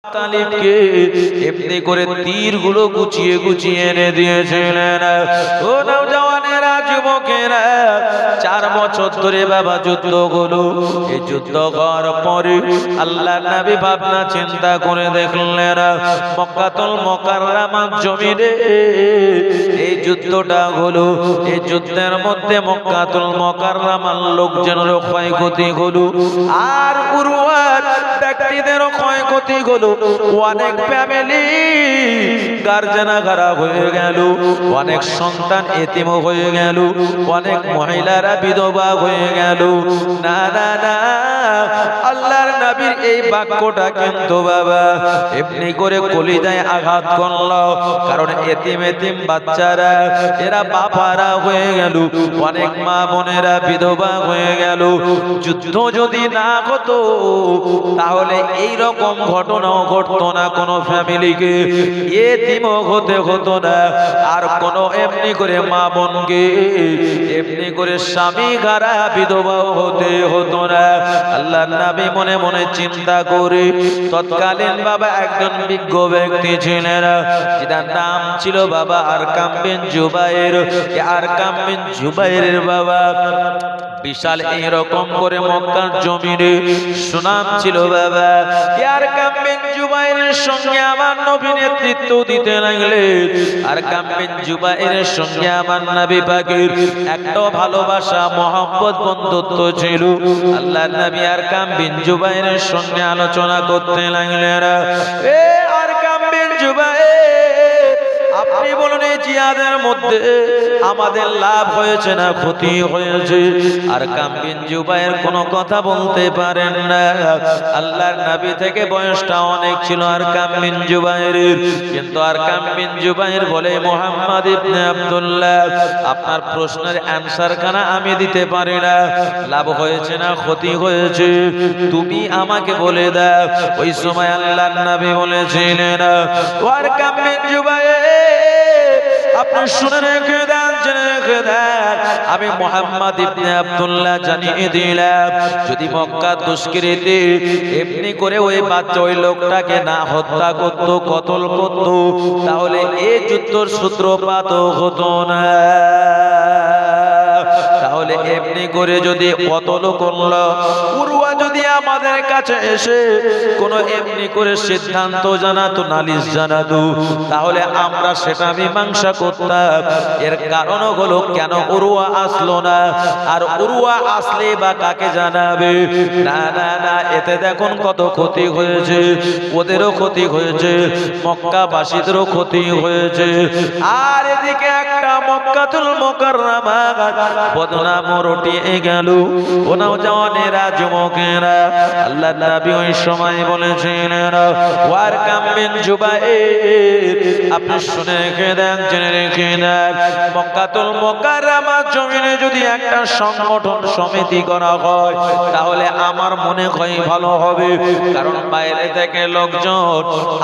তালিবকে এমনি করে তীরগুলো গুছিয়ে গুছিয়ে এনে দিয়েছিলেন। ও নওজওয়ানেরা, যুবকেরা, 4 বছর ধরে বাবা যুদ্ধ হলো। এই যুদ্ধ করার পরে আল্লাহর নবী ভাবনা চিন্তা করে দেখলেন মক্কাতুল মুকাররমার জমিনে এই যুদ্ধটা হলো। এই যুদ্ধের মধ্যে মক্কাতুল মুকাররমার লোকজনের ক্ষয়ক্ষতি হলো, আর উরওয়ার ব্যক্তিদেরও ক্ষয়ক্ষতি হলো। অনেক ফ্যামিলি গার্জেনা খারাপ হয়ে গেল, অনেক সন্তান এতিম হয়ে গেল, অনেক মহিলারা বিধবা হয়ে গেল। না না না, আল্লাহর নবীর এই বাক্যটা কিন্তু বাবা এমনি করে কলিজায় আঘাত করলো। কারণ এতিম এতিম বাচ্চারা, এরা বাবারা হয়ে গেল, অনেক মা বোনেরা বিধবা হয়ে গেল। যুদ্ধ যদি না হতো তাহলে এই রকম ঘটনাও ঘটতো না, কোনো ফ্যামিলিকে এতিমও হতে হতো না, আর কোনো এমনি করে মা বোনকে এমনি করে স্বামী গারা বিধবাও হতে হতো না। আল্লাহর নবী মনে মনে চিন্তা করে, তৎকালীন বাবা একজন বিজ্ঞ ব্যক্তি ছিলেন, যার নাম ছিল বাবা আরকাম বিন জুবাইর। আরকাম বিন জুবাইরের বাবা বিশাল এইরকম করে মক্কার জমিনে সুনাম ছিল বাবা। আরকাম বিন জুবাইরের সঙ্গে আমার নবী নেতৃত্ব দিতে লাগলেন। আরকাম বিন জুবাইরের সঙ্গে আমার নবী পাকের একটা ভালোবাসা মহব্বত বন্ধুত্ব ছিল। আল্লাহর নবী আরকাম বিন জুবাইরের সঙ্গে আলোচনা করতে লাগলেন। এ আরকাম বিন জুবাইর, আপনি বলুন এই জিহাদের মধ্যে আমাদের লাভ হয়েছে না ক্ষতি হয়েছে? আরকাম বিন জুবাইর কোনো কথা বলতে পারেন না। আল্লাহর নবী থেকে বয়সটা অনেক ছিল আরকাম বিন জুবাইরের, কিন্তু আরকাম বিন জুবাইর বলে, মুহাম্মদ ইবনে আব্দুল্লাহ, আপনার প্রশ্নের অ্যানসার খানা আমি দিতে পারি না, লাভ হয়েছে না ক্ষতি হয়েছে তুমি আমাকে বলে দাও। ওই সময় আল্লাহর নবী বলেছিলেন, আরকাম বিন জুবাইর, আপনি শুনে রেখে দেন, জেনে রেখে দেন, আমি মুহাম্মদ ইবনে আব্দুল্লাহ জানিয়ে দিলাম, যদি মক্কা দুষ্কৃতী এমনি করে ওই বাচ্চা ওই লোকটাকে না হত্যা করত, কতল করত, তাহলে এই যুদ্ধের সূত্রপাত হতো না। তাহলে এমনি করে যদি কতল করলো, উরওয়া যদি আমাদের কাছে এসে কোনো এমনি করে সিদ্ধান্ত জানাতো, নালিশ জানাতো, তাহলে আমরা সেটা মীমাংসা করতাম। এর কারণ হলো, কেন উরওয়া আসলো না? আর উরওয়া আসলে বা কাকে জানাবে? না না না, এতে দেখুন কত ক্ষতি হয়েছে, ওদেরও ক্ষতি হয়েছে, মক্কাবাসীদেরও ক্ষতি হয়েছে। আর এদিকে একটা মক্কাতুল মুকাররমা বদনাম রটিয়ে গেল। ও নওজওয়ানেরা, যুবকেরা, আল্লাহর নবী ওই সময় বলেছিলেন, আরকাম বিন জুবাইর, আপনি শুনে রেখে দেন, জেনে রেখে দেন, মক্কাতুল মুকাররমার জমিনে যদি একটা সংগঠন সমিতি করা হয় তাহলে আমার মনে হয় ভালো হবে। কারণ বাইরে থেকে লোকজন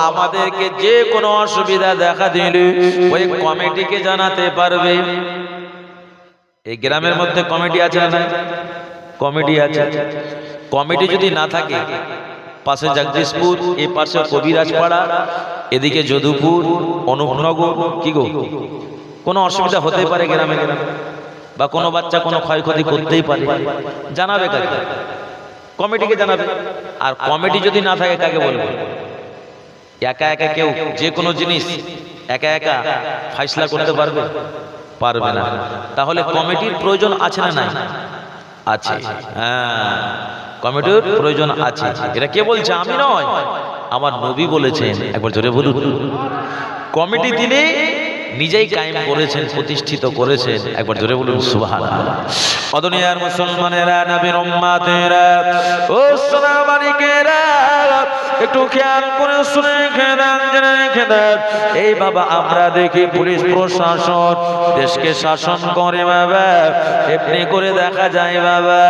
আমাদেরকে যে কোনো অসুবিধা দেখা দিলে ওই কমিটিকে জানাতে পারবে। এই গ্রামের মধ্যে কমিটি আছে না? কমিটি আছে। কমিটি যদি না থাকে, পাশে জগদীশপুর, এই পাশে কবিরাজপাড়া, এদিকে যদুপুর, অনুপনগর, কি গো, কোনো অসুবিধা হতে পারে গ্রামে, বা কোনো বাচ্চা কোনো ক্ষয়ক্ষতি করতেই পারে, জানাবে কাকে? কমিটিকে জানাবে। আর কমিটি যদি না থাকে, কাকে বলবে? একা একা কেউ যে কোনো জিনিস একা একা ফয়সালা করতে পারবে? পারবে না। তাহলে কমিটির প্রয়োজন আছে না নাই? আছে। হ্যাঁ, কমিটির প্রয়োজন আছে। এটা কে বলছে? আমি নয়, আমার নবী বলেছেন। একবার জোরে বলুন। কমিটি তিনি নিজেই কায়েম করেছেন, প্রতিষ্ঠিত করেছেন। একবার জোরে বলুন সুবহানাল্লাহ। অদুনিয়ার মুসলমানেরা, নবীর উম্মতেরা, ও সোনামানিকেরা, একটু খেয়াল করে শুনে রেখে দেন, জেনে রেখে দেন। এই বাবা আমরা দেখি পুলিশ প্রশাসন দেশকে শাসন করে বাবা, এমনি করে দেখা যায় বাবা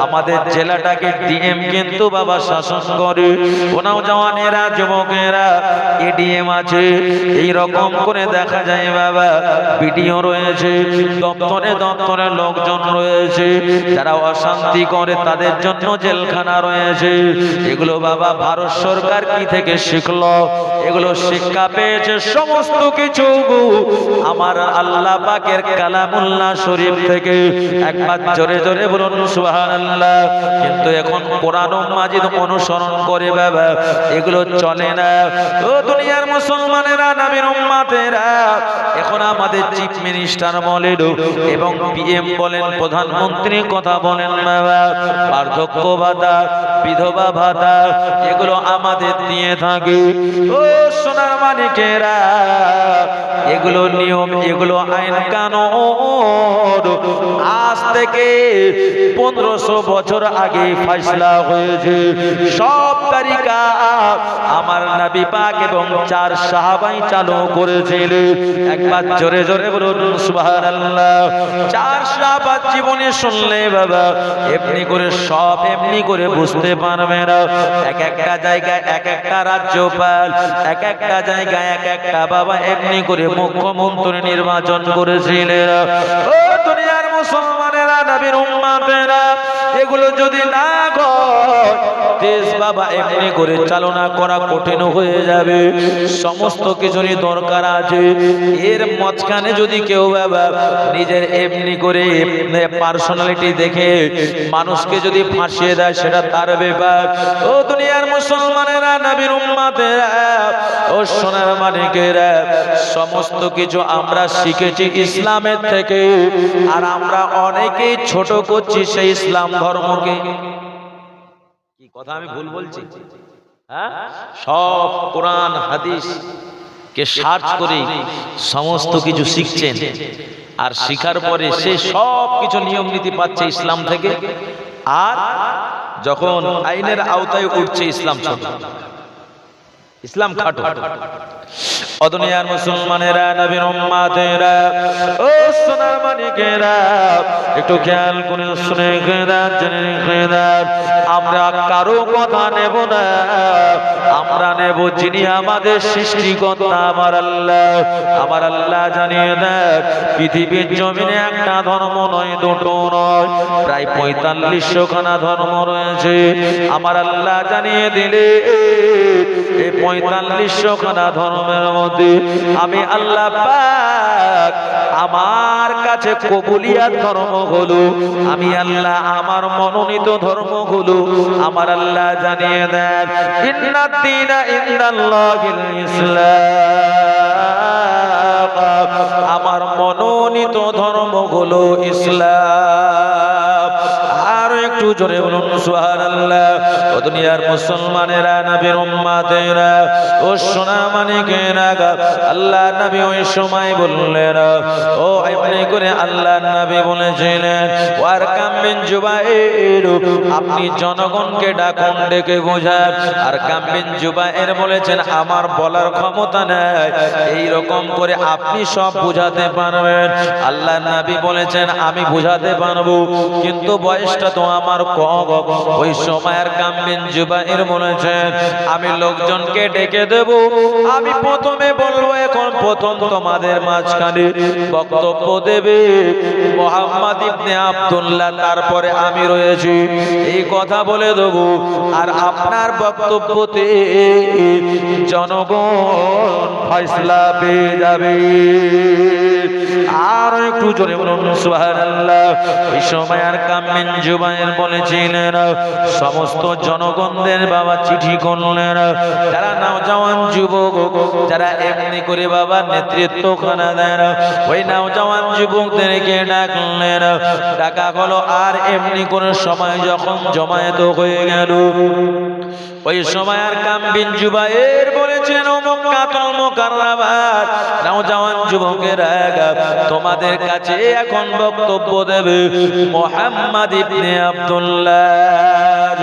আমাদের জেলাটাকে ডিএম কিন্তু বাবা শাসন করে। ও নওজওয়ানেরা, যুবকেরা, এটিএম আছে, এই রকম করে দেখা যায় বাবা ভিডিও রয়েছে, দপ্তরে দপ্তরে লোকজন রয়েছে যারা অশান্তি করে, তাদের জন্য জেলখানা রয়েছে। এগুলো বাবা ভারত সরকার কি থেকে শিখলো? এগুলো শিক্ষা পেয়েছে সমস্ত কিছু আমার আল্লাহ পাকের কালামুল্লাহ শরীফ থেকে। একবার জোরে জোরে বলুন সুবহানাল্লাহ। কিন্তু এখন কোরআন মাজিদ অনুসরণ করে বাবা এগুলো চলে না। ও দুনিয়ার মুসলমানেরা, নবীর উম্মতেরা, এখন আমাদের চিফ মিনিস্টার বলেন এবং পিএম বলেন, প্রধানমন্ত্রী কথা বলেন বাবা, বার্ধক্য ভাতা, বিধবা ভাতা এগুলো আমাদের দিয়ে থাকে। ও সোনার মানিকেরা, এগুলো নিয়ম, এগুলো আইন কানুন আজ থেকে 1500 বছর আগে ফয়সালা হয়েছে। সব তরিকা আমার নবী পাক এবং 4 সাহাবাই চালু করেছিলেন। একবার জোরে জোরে বলুন সুবহানাল্লাহ। 4 সাহাবার জীবনে শুনলে বাবা এমনি করে সব এমনি করে বুঝতে পারবে না। এক একটা জায়গায় এক একটা রাজ্যপাল, এক একটা জায়গায় এক একটা বাবা এমনি করে মুখ্যমন্ত্রী নির্বাচন করেছিলেন। ও দুনিয়ার মুসলমানেরা, নবীর উম্মতেরা, এগুলো যদি না হয় দেশ বাবা এমনি করে চালনা করা কঠিন হয়ে যাবে। সমস্ত কিছুরই দরকার আছে। এর মাঝখানে যদি কেউ বাবা নিজের এমনি করে পার্সোনালিটি দেখে মানুষকে যদি ফাঁসিয়ে দেয় সেটা তার ব্যাপার। ও দুনিয়ার মুসলমানেরা, নবীর উম্মতেরা, ও সোনার মানিকেরা, সমস্ত কিছু আমরা শিখেছি ইসলামের থেকে, আর আমরা অনেকেই ছোট করছি সেই ইসলাম ধর্মকে। কি কথা আমি ভুল বলছি? হ্যাঁ, সব কোরআন হাদিস কে সার্চ করে সমস্ত কিছু শিখছেন, আর শিখার পরে সে সব কিছু নিয়ম নীতি পাচ্ছে ইসলাম থেকে। আর যখন আইনের আওতায় উঠছে ইসলাম ছোট, ইসলাম খাটো। ও দুনিয়ার মুসলমানেরা, নবীর উম্মতেরা, ও সোনার মানিকেরা, একটু খেয়াল করে শুনে খেদার জেনে খেদার। আমরা কারো কথা নেব না, আমরা নেব যিনি আমাদের সৃষ্টিকর্তা আমার আল্লাহ। আমার আল্লাহ জানিয়ে দেন পৃথিবীর জমিনে একটা ধর্ম নয়, দুটো নয়, প্রায় 4500 খানা ধর্ম রয়েছে। আমার আল্লাহ জানিয়ে দিলে এই 4500 খানা ধর্মের মধ্যে আমি আল্লাহ পাক আমার কাছে কবুলিয়াত ধর্ম হলো, আমি আল্লাহ আমার মনোনীত ধর্ম হলো আমার আল্লাহ জানিয়ে দেন ইন্নাদ দীনা ইনদাল্লাহিল ইসলাম, আমার মনোনীত ধর্ম হলো ইসলাম। আর একটু জোরে বলুন সুবহানাল্লাহ। ও দুনিয়ার মুসলমানেরা, নবীর উম্মতেরা, ও সোনা মানিকেরা, আল্লাহ নবী ওই সময় বললেন, ও এমনি করে আল্লাহ নবী বলেছিলেন, ওয়ারকাম বিন জুবাইর, আপনি জনগণকে ডাকুন, ডেকে বোঝান। আর কাম বিন জুবাইর বলেছেন, আমার বলার ক্ষমতা নেই, এই রকম করে আপনি সব বুঝাতে পারবেন। আল্লাহ নবী বলেছেন, আমি বুঝাতে পারবো, কিন্তু বয়সটা তো আমার কম। ওই সময় আর কাম বিন জুবাইর বলেছেন, আমি লোকজনকে ডেকে দেব, আমি প্রথমে বলবো, এখন প্রথম তোমাদের মাঝখানে বক্তব্য দেবে মুহাম্মদ ইবনে আব্দুল্লাহ, তারপরে আমি রয়েছি, এই কথা বলে দেব। আর আপনার বক্তব্যতে জনগণ ফয়সালা পেয়ে যাবে। আর একটু জোরে বলুন সুবহানাল্লাহ। এই সময় আর কাম বিন জুবাইর বলেছিলেন, সমস্ত জনগণদের বাবা চিঠি করলেন, যারা নওজওয়ান যুবক, যারা এমনি করে বাবা নেতৃত্ব খানা দেন, ওই নওজওয়ান যুবকদেরকে ডাকলেন। ডাকা হলো, আর এমনি করে সময় যখন জমায়েত হয়ে গেল, ওই সময় আর কাম বিন জুবাইর বলেছেন, ও মক্কাতুল মুকাররামার নওজওয়ান যুবকেরা, তোমাদের কাছে এখন বক্তব্য দেবে মুহাম্মদ ইবনে আব্দুল্লাহ।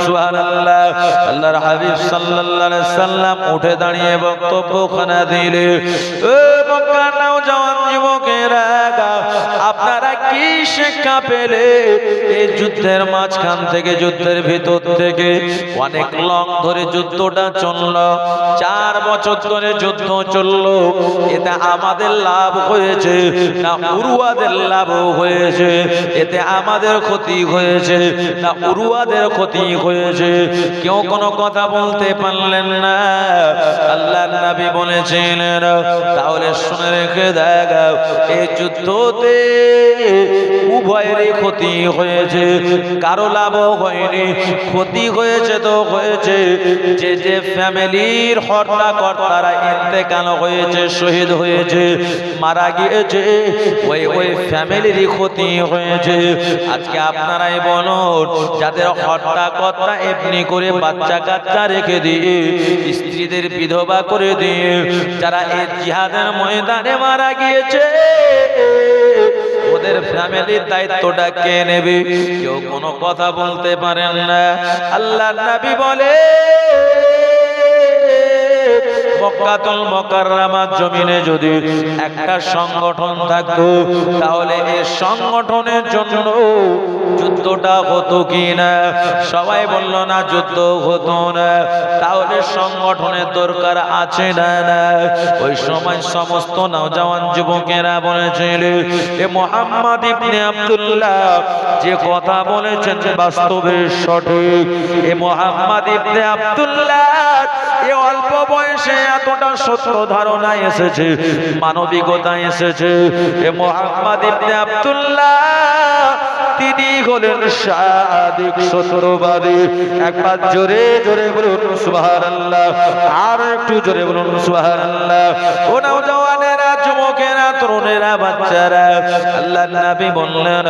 সুবহানাল্লাহ। আল্লাহর হাবিব সাল্লাল্লাহু আলাইহি সাল্লাম উঠে দাঁড়িয়ে বক্তব্য খানা দিলে, ও মক্কার নওজওয়ান যুবকেরা, আপনারা কি শিক্ষা পেলে এই যুদ্ধের মাঝখান থেকে, যুদ্ধের ভিতর থেকে? অনেক লং ধরে যুদ্ধটা চলল, 4 বছর ধরে যুদ্ধ চললো, এতে আমাদের লাভ হয়েছে না উরওয়াদের লাভ হয়েছে? এতে আমাদের ক্ষতি হয়েছে না উরওয়াদের ক্ষতি হয়েছে? কেউ কোনো কথা বলতে পারলেন না। আল্লাহর নবী বলেছিলেন, তাহলে শুনে রেখে দেখ, এই যুদ্ধতে উভয়েরই ক্ষতি হয়েছে, কারো লাভ হয়নি। ক্ষতি হয়েছে তো হয়েছে যে যে ফ্যামিলির হত্যা কর্তারা ইন্তেকাল হয়েছে, শহীদ হয়েছে, মারা গিয়েছে, ওই ফ্যামিলিরই ক্ষতি হয়েছে। আজকে আপনারাই বলুন, যাদের হত্যা কর্তা এমনি করে বাচ্চা কাচ্চা রেখে দিয়ে, স্ত্রীদের বিধবা করে দিয়ে, যারা এই জিহাদের ময়দানে মারা গিয়েছে, ওদের ফ্যামিলির দায়িত্বটা কে নেবে? কেউ কোনো কথা বলতে পারেন না। আল্লাহর নবী বলে, মক্কাতুল মুকাররমার জমিনে যদি একটা সংগঠন থাকতো, তাহলে এই সংগঠনের জন্য যুদ্ধটা হতো কি না? সবাই বলল না, যুদ্ধ হতো না। তাহলে সংগঠনের দরকার আছে না? না। ওই সময় সমস্ত নওজওয়ান যুবকেরা বলেছিল, এ মুহাম্মদ ইবনে আব্দুল্লাহ যে কথা বলেছেন বাস্তবে সঠিক। এ মুহাম্মদ ইবনে আব্দুল্লাহ এ অল্প বয়সে এতটা সত্য ধারণা এসেছে, মানবিকতা এসেছে। এ মুহাম্মদ ইবনে আব্দুল্লাহ তিনি হলেন সাদিক, সত্যবাদী। একবার জোরে জোরে বলুন সুবহানাল্লাহ, আর একটু জোরে বলুন সুবহানাল্লাহ। ও নওজওয়ানেরা, যুবকেরা, তরুণেরা, বাচ্চারা, আল্লাহর নবী বললেন,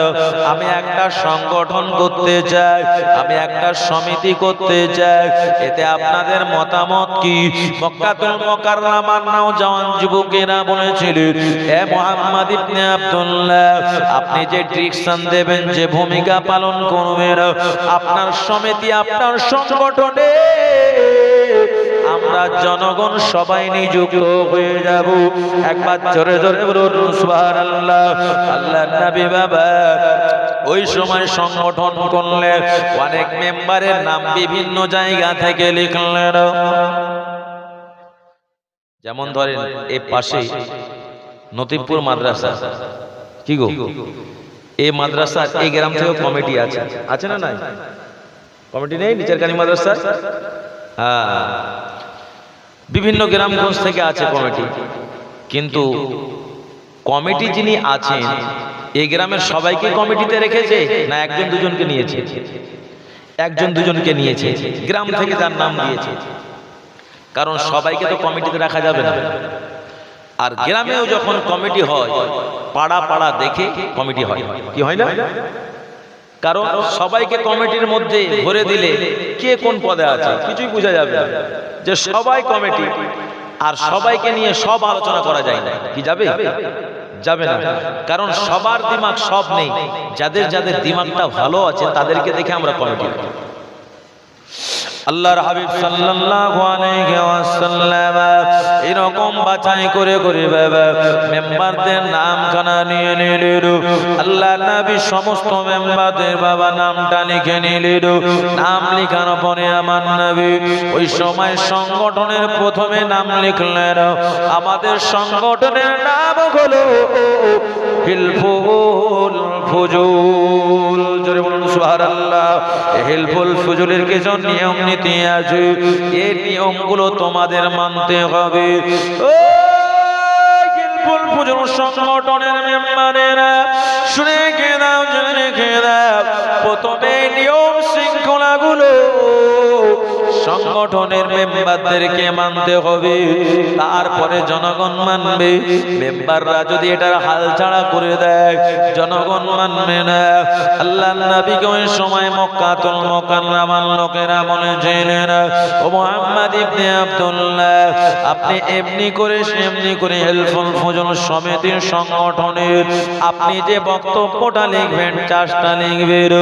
আমি একটা সংগঠন করতে চাই, আমি একটা সমিতি করতে চাই, এতে আপনাদের মতামত কি? মক্কাতুল মুকাররমার নওজওয়ান যুবকেরা বলেছিলেন, এ মুহাম্মদ ইবনে আব্দুল্লাহ, আপনি যে ডিরেকশন দেবেন, যে ভূমিকা পালন করবেন, আপনার সমিতি, আপনার সংগঠনে আমরা জনগণ সবাই নিযুক্ত হয়ে যাব। একবার জোরে জোরে বলুন সুবহানাল্লাহ। আল্লাহর নবী বাবা ওই সময় সংগঠন করলেন, অনেক মেম্বারের নাম বিভিন্ন জায়গা থেকে লিখলেন। যেমন ধরেন এই পাশে নতিবপুর মাদ্রাসা, কি গো, এই মাদ্রাসা এই গ্রাম থেকে কমিটি আছে, আছে না? নাই কমিটি নেই? নিচের কানি মাদ্রাসা, হ্যাঁ, বিভিন্ন গ্রামগঞ্জ থেকে আছে কমিটি। কিন্তু কমিটি যিনি আছেন, এই গ্রামের সবাইকে কমিটিতে রেখেছে না একজন দুজনকে নিয়েছে? একজন দুজনকে নিয়েছে, গ্রাম থেকে তার নাম দিয়েছে। কারণ সবাইকে তো কমিটিতে রাখা যাবে না। আর গ্রামেও যখন কমিটি হয়, পাড়া পাড়া দেখে কমিটি হয়, কি হয় না? কারণ সবাইকে কমিটির মধ্যে ভরে দিলে কে কোন পদে আছে কিছুই বোঝা যাবে না। যে সবাই কমিটি, আর সবাইকে নিয়ে সব আলোচনা করা যায় না, কি যাবে? যাবে না। কারণ সবার দিমাগ সব নেই, যাদের যাদের দিমাগটা ভালো আছে তাদেরকে দেখে আমরা কমিটি। আল্লাহর হাবিব সাল্লাল্লাহু আলাইহি ওয়াসাল্লাম এরকম বাছাই করে করে মেম্বারদের নাম খানা নিয়ে নিলেন। আল্লাহর নবী সমস্ত মেম্বারদের বাবা নামটা লিখে নিলেন। নাম লেখার পরে আমার নবী ওই সময় সংগঠনের প্রথমে নাম লিখলেন। আমাদের সংগঠনের নাম হলো হিলফুল ফুজুল। জোরে বলুন সুবহানাল্লাহ। হিলফুল ফুজুলের কিছু নিয়ম নীতি আছে, এই নিয়মগুলো তোমাদের মানতে হবে। ও হিলফুল ফুজুল সংগঠনের মেম্বারেরা শুনে কে দাও, জেনে কে দাও। প্রথমে নিয়ম শৃঙ্খলাগুলো সংগঠনের মেম্বারদেরকে মানতে হবে, তারপরে জনগণ মানবে। মেম্বাররা যদি এটার হাল ছাড়া করে দেয়, জনগণ মানবে না। আল্লাহর নবীকে ওই সময় মক্কাতুল মুকাররমার লোকেরা বলেছিলেন, ও মুহাম্মদ ইবনে আব্দুল্লাহ, আপনি এমনি করে সেমনি করে হিলফুল ফুজুল ফুজুল সমিতির সংগঠনের আপনি যে বক্তব্যটা লিখবেন, চাষটা লিখবেন,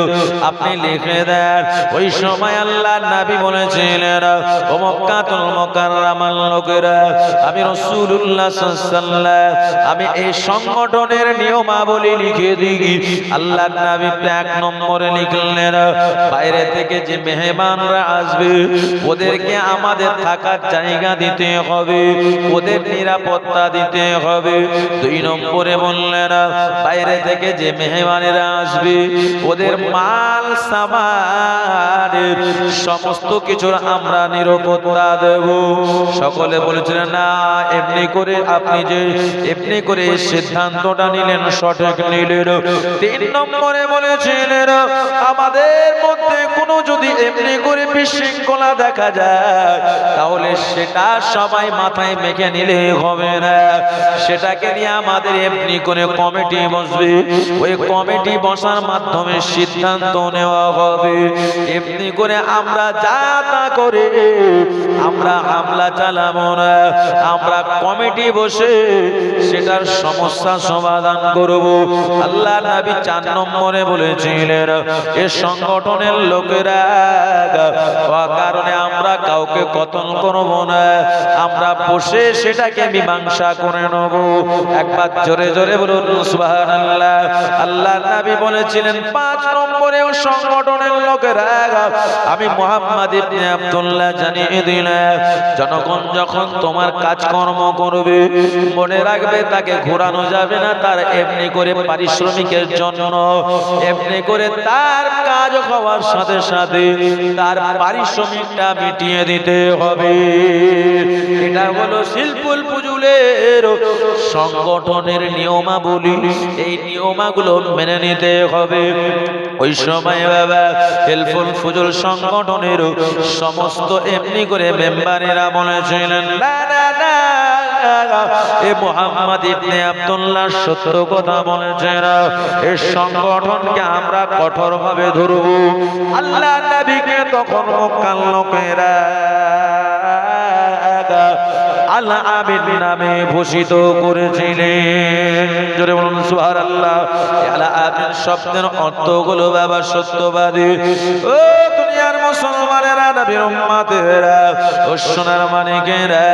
আপনি লিখে দেন। ওই সময় আল্লাহর নবী বলেছিলেন, ও মক্কাতুল মুকাররমার লোকেরা, আমি রাসূলুল্লাহ সাল্লাল্লাহু আলাইহি ওয়াসাল্লাম আমি এই সংগঠনের নিয়মাবলী লিখে দিই। আল্লাহর নবী এক নম্বরে লিখলেন, বাইরে থেকে যে মেহমানরা আসবে ওদেরকে আমাদের থাকার জায়গা দিতে হবে, ওদের নিরাপত্তা দিতে হবে। দুই নম্বরে বললেন, বাইরে থেকে যে মেহমানেরা আসবে ওদের মাল সামানের সমস্ত কিছুর আমরা নিরাপত্তা দেব। সকলে বলেছিলেন, না এমনি করে আপনি যে এমনি করে সিদ্ধান্তটা নিলেন সঠিক নিলেন। তিন নম্বরে বলেছিলেন, আমাদের মধ্যে কোনো যদি এমনি করে বিশৃঙ্খলা দেখা যায় তাহলে সেটা সবাই মাথায় মেখে নিলে হবে না, সেটাকে নিয়ে আমাদের এমনি করে কমিটি বসবে। ওই কমিটি বসার মাধ্যমে সিদ্ধান্ত নেওয়া হবে। এমনি করে আমরা যা তা করে আমরা হামলা চালাবো না, আমরা কমিটি বসে সেটার সমস্যা সমাধান করব। আল্লাহ নবী 4 নম্বরে বলেছিলেন, এই সংগঠনের লোকেরা কারণে আমরা কাউকে কতল করব না, আমরা বসে সেটাকে মীমাংসা করে নেব। একবার জোরে জোরে বলুন সুবহানাল্লাহ। আল্লাহ নবী বলেছিলেন 5 নম্বরে ও সংগঠনের লোকেরা, আমি মুহাম্মদ ইবনে আব্দুল্লাহ জানিয়ে দিলাম, জনগণ যখন তোমার কাজকর্ম করবে মনে রাখবে তাকে ঘোরানো যাবে না, তার এমনি করে পারিশ্রমিকের জন্য এমনি করে তার কাজ হওয়ার সাথে সাথে তার পারিশ্রমিকটা মিটিয়ে দিতে হবে। এটা হলো শিল্পুল ফুজুলের সংগঠনের নিয়মাবলী। এই নিয়মাগুলো মেনে নিতে হবে। ওই সময় বাবা শিল্পুল ফুজুল সংগঠনের সমস্ত এমনি করে মেম্বারেরা বলেছিলেন, না না না, এ মুহাম্মদ ইবনে আব্দুল্লাহ সত্য কথা বলেছেন, এই সংগঠনকে আমরা কঠোরভাবে ধরব। আল্লাহ নবীকে তখন মক্কার লোকেরা আল আমিন নামে ভূষিত করেছিলেন। জোরে বলুন সুবহানাল্লাহ। আল আমিন শব্দের অর্থ হলো বাবা সত্যবাদী। ও দুনিয়ার মুসলমানেরা, নবীর উম্মতেরা, ও সোনার মানিকেরা,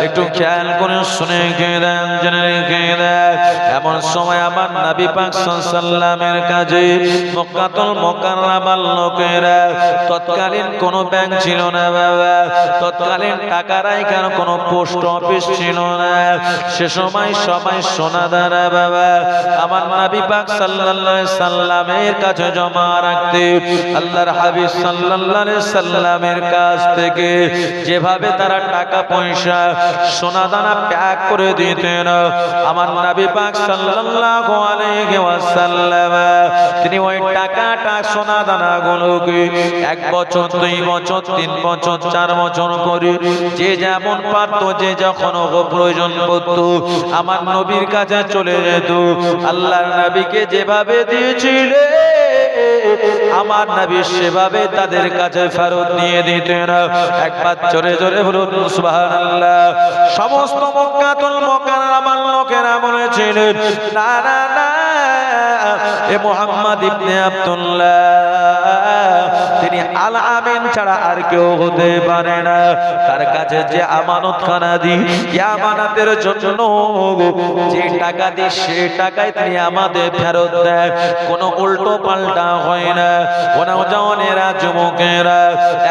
একটু খেয়াল করে শুনে গেলেন, জেনে গেলেন। এমন সময় আমার নবী পাক সাল্লাল্লাহু আলাইহি ওয়াসাল্লামের কাছে মক্কাতুল মুকাররমার লোকেরা, তৎকালীন কোনো ব্যাংক ছিল না বাবা, তৎকালীন টাকা রাখার কোনো পোস্ট অফিস ছিল না। সে সময় সবাই সোনা দানা বাবা আমার নবী পাক সাল্লাল্লাহু আলাইহি সাল্লামের কাছে জমা রাখতে। আল্লাহর হাবিব সাল্লাল্লাহু আলাইহি সাল্লামের কাছ থেকে যেভাবে তারা টাকা পয়সা সোনা দানা প্যাক করে দিতেন, আমার নবী পাক সাল্লাল্লাহু আলাইহি ওয়াসাল্লাম তিনি ওই টাকাটা সোনা দানা গুলোকে 1 বছর 2 বছর 3 বছর 4 বছর করে যে যেমন পারত, যে যখন প্রয়োজন পড়ত আমার নবীর কাছে চলে যেত। আল্লাহর নবীকে যেভাবে দিয়েছিলেন আমার নবী সেভাবে তাদের কাছে ফেরত নিয়ে দিতেন। একবার জোরে জোরে বলুন সুবহানাল্লাহ। সমস্ত মক্কাতুল মুকাররমার লোকেরা বলেছিলেন, না না না, এ মুহাম্মদ ইবনে আব্দুল্লাহ তিনি আল আমিন ছাড়া আর কেউ হতে পারে না। তার কাছে যে আমানত খানা দিই, আমানতের জন্য যে টাকা দিই সে টাকায় তিনি আমাদের ফেরত দেয়, কোনো উল্টো পাল্টা হয় না। ওনাও জওয়ানেরা, যুবকেরা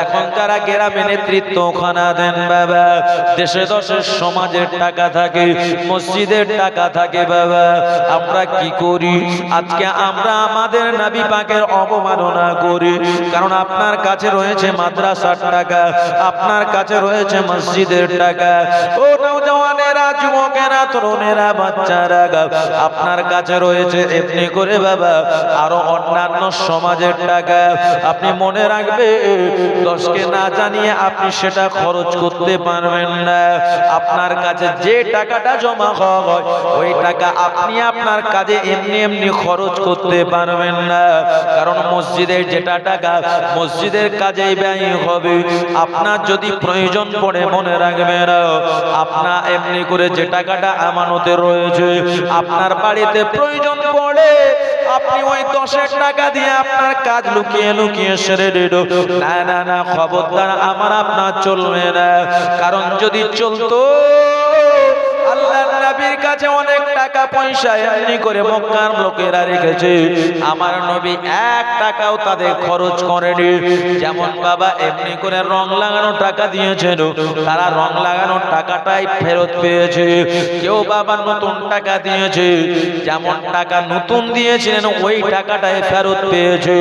এখন তারা গ্রামে নেতৃত্ব খানা দেন বাবা, দেশে দশে সমাজের টাকা থাকে, মসজিদের টাকা থাকে বাবা। আমরা কি করি আজকে? আমরা আমাদের নবী পাকের অবমাননা করি, কারণ আপনার কাছে রয়েছে মাদ্রাসার টাকা, আপনার কাছে রয়েছে মসজিদের টাকা। ও নওজওয়ানেরা, যুবকেরা, তরুণেরা, বাচ্চারা, আপনার কাছে রয়েছে এমনি করে বাবা আরো অন্যান্য সমাজের টাকা। আপনি মনে রাখবে 10কে না জানিয়ে আপনি সেটা খরচ করতে পারবেন না। আপনার কাছে যে টাকাটা জমা হয় ওই টাকা আপনি আপনার কাজে এমনি এমনি খরচ করতে পারবেন না, কারণ মসজিদের যেটা টাকা মসজিদের কাজেই ব্যয় হবে। আপনার যদি প্রয়োজন পড়ে মনে রাখবেন, আপনার এমনি করে যে টাকাটা আমানতে রয়েছে আপনার বাড়িতে প্রয়োজন পড়ে আপনি ওই 10 টাকা দিয়ে আপনার কাজ লুকিয়ে লুকিয়ে সেরে দিল। না না না, খবরদার, আমার আপনার চলবে না। কারণ যদি চলতো আল্লাহর নবীর কাছে অনেক টাকা পয়সা এমনি করে মক্কার লোকেরা রেখেছে, আমার নবী 1 টাকাও তাদের খরচ করেনি। যেমন বাবা এমনি করে রং লাগানো টাকা দিয়েছেন, তারা রং লাগানোর টাকাটাই ফেরত পেয়েছে। কেউ বাবা নতুন টাকা দিয়েছে, যেমন টাকা নতুন দিয়েছিলেন ওই টাকাটাই ফেরত পেয়েছে।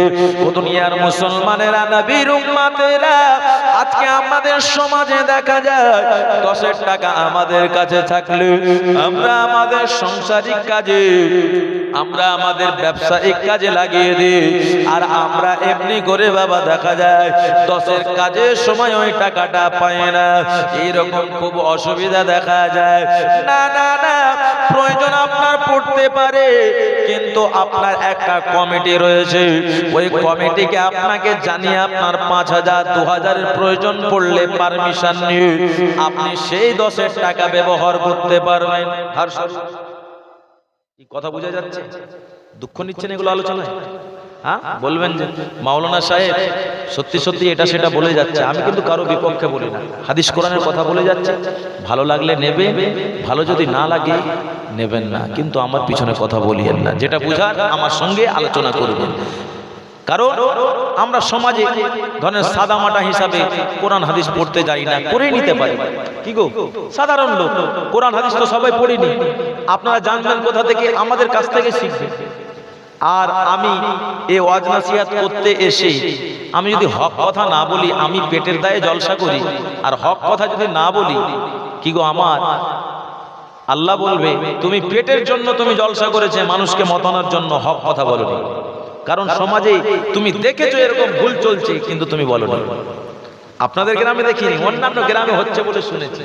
ও দুনিয়ার মুসলমানেরা, নবীর উম্মতেরা, আজকে আমাদের সমাজে দেখা যায় 10 টাকা আমাদের কাছে থাকলে আমরা আমাদের সাংসারিক কাজে, আমরা আমাদের ব্যবসায়িক কাজে লাগিয়ে দিই, আর আমরা এমনি করে বাবা দেখা যায় 10 কাজের সময় ওই টাকাটা পায় না। এইরকম খুব অসুবিধা দেখা যায়। না না না, প্রয়োজন আপনার পড়তে পারে, কিন্তু আপনার একটা কমিটি রয়েছে, ওই কমিটিকে আপনাকে জানিয়ে আপনার 5000 2000 এর প্রয়োজন পড়লে পারমিশন নিয়ে আপনি সেই 10 টাকা ব্যবহার করতে পারবেন। কথা বোঝা যাচ্ছে? দুঃখ নিচ্ছেন এগুলো আলোচনায়? হ্যাঁ, বলবেন যে মাওলানা সাহেব সত্যি সত্যি এটা সেটা বলে যাচ্ছে, আমি কিন্তু কারো বিপক্ষে বলি না, হাদিস কোরআনের কথা বলে যাচ্ছে। ভালো লাগলে নেবে, ভালো যদি না লাগে নেবেন না, কিন্তু আমার পিছনে কথা বলিয়েন না। যেটা বুঝার আমার সঙ্গে আলোচনা করবেন। কারণ আমরা সমাজে ধরেন সাদামাটা হিসাবে কোরআন হাদিস পড়তে যাই না, করে নিতে পারি। কি গো, সাধারণ লোক, কোরআন হাদিস তো সবাই পড়িনি। আপনারা জানবেন কোথা থেকে? আমাদের কাছ থেকে শিখবেন। আর আমি এই ওয়াজ নাসিহাত করতে এসে আমি যদি হক কথা না বলি, আমি পেটের দায়ে জলসা করি, আর হক কথা যদি না বলি, কি গো, আমার আল্লাহ বলবে তুমি পেটের জন্য তুমি জলসা করেছে, মানুষকে মতানোর জন্য হক কথা বলোনি। কারণ সমাজে তুমি দেখেছো এরকম ভুল চলছে, কিন্তু তুমি বলোনি। আপনাদের গ্রামে দেখিনি, অন্যান্য গ্রামে হচ্ছে বলে শুনেছি,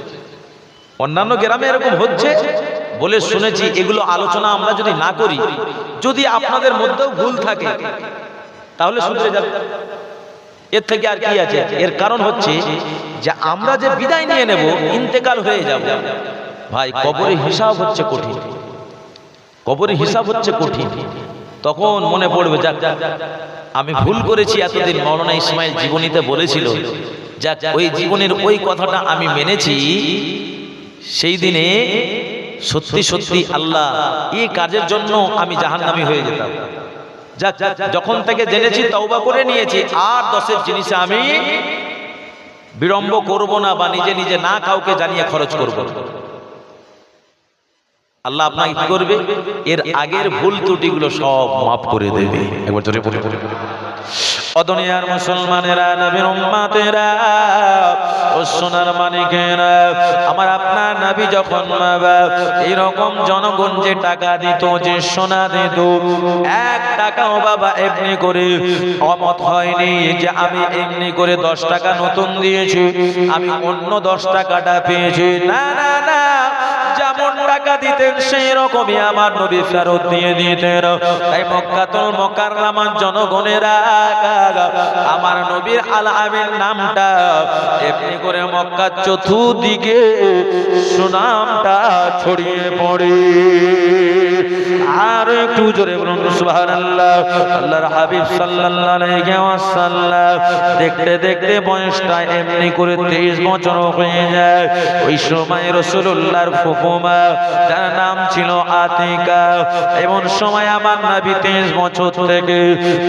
অন্যান্য গ্রামে এরকম হচ্ছে বলে শুনেছি। এগুলো আলোচনা আমরা যদি না করি, যদি আপনাদের মধ্যেও ভুল থাকে তাহলে শুনতে যাবে। এর থেকে আর কি আছে? এর কারণ হচ্ছে যে আমরা যে বিদায় নিয়ে নেব, ইন্তেকাল হয়ে যাব, ভাই কবরের হিসাব হচ্ছে কঠিন, কবরের হিসাব হচ্ছে কঠিন। তখন মনে পড়বে, যাক আমি ভুল করেছি এতদিন। মাওলানা ইসমাইল জীবনীতে বলেছিল, যাক ওই জীবনের ওই কথাটা আমি মেনেছি, সেই দিনে সত্যি সত্যি আল্লাহ এই কাজের জন্য আমি জাহান্নামী হয়ে যেতাম। যাক যখন থেকে জেনেছি তওবা করে নিয়েছি, আর 10 জিনিসে আমি বিড়ম্ব করব না, বা নিজে নিজে না কাউকে জানিয়ে খরচ করব। আল্লাহ আপনাকে কি করবে? এর আগের ভুল ত্রুটিগুলো সব মাফ করে দেবে। একবার জোরে বলে বলে ও দুনিয়ার মুসলমানেরা, নবীর উম্মতেরা, ও সোনার মানিকেরা, আমার আপনার নবী যখন এইরকম জনগণ যে টাকা দিত, যে সোনা দিত, 1 টাকাও বাবা এমনি করে অমত হয়নি যে আমি এমনি করে 10 টাকা নতুন দিয়েছি, আমি অন্য 10 টাকাটা পেয়েছি। না না না, যেমন টাকা দিতেন সেই রকমই আমার নবী ফেরত দিয়ে দিতেন। তাই মক্কাতুল মুকাররমার জনগণেরা আমার নবীর আল আমিন নামটা এমনি করে মক্কার চতুর্দিকে সুনামটা ছড়িয়ে পড়ে। আর একটু জোরে বলুন সুবহানাল্লাহ। আল্লাহর হাবিব সাল্লাল্লাহু আলাইহি ওয়াসাল্লাম দেখতে দেখতে বয়সটা এমনি করে 23 বছর হয়ে যায়। ওই সময় রাসূলুল্লাহর ফুফুমা, যার নাম ছিল আতিকা, এমন সময় আমার নবী 23 বছর থেকে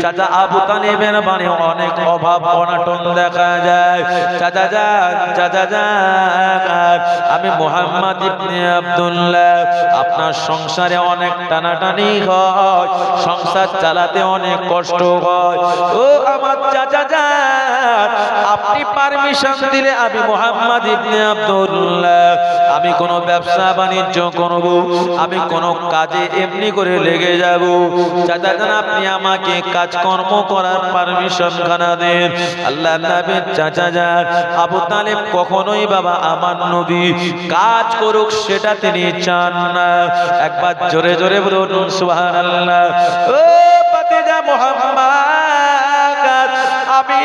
চাচা আবু তালিবের বাড়ি অনেক অভাব অনটন দেখা যায়। চাচা যান, চাচা যান, আমি মুহাম্মদ ইবনে আব্দুল্লাহ, আপনার সংসারে অনেক টানাটানি হয়, সংসার চালাতে অনেক কষ্ট হয়। ও আমার চাচা যান, আপনি পারমিশন দিলে আমি মুহাম্মদ ইবনে আব্দুল্লাহ, আমি আমি কোনো ব্যবসা বাণিজ্য করব, আমি কোনো কাজে এমনি করে লেগে যাব। চাচা যান আপনি আমাকে কাজকর্ম করার পারমিশন খানা দেন। আল্লাহ নবী চাচা যান আবু তালেব কখনোই বাবা আমার নবী কাজ করুক সেটা তিনি চান না। একবার জোরে জোরে বলুন সুবহানাল্লাহ। ও ভাতিজা মুহাম্মদ, আমি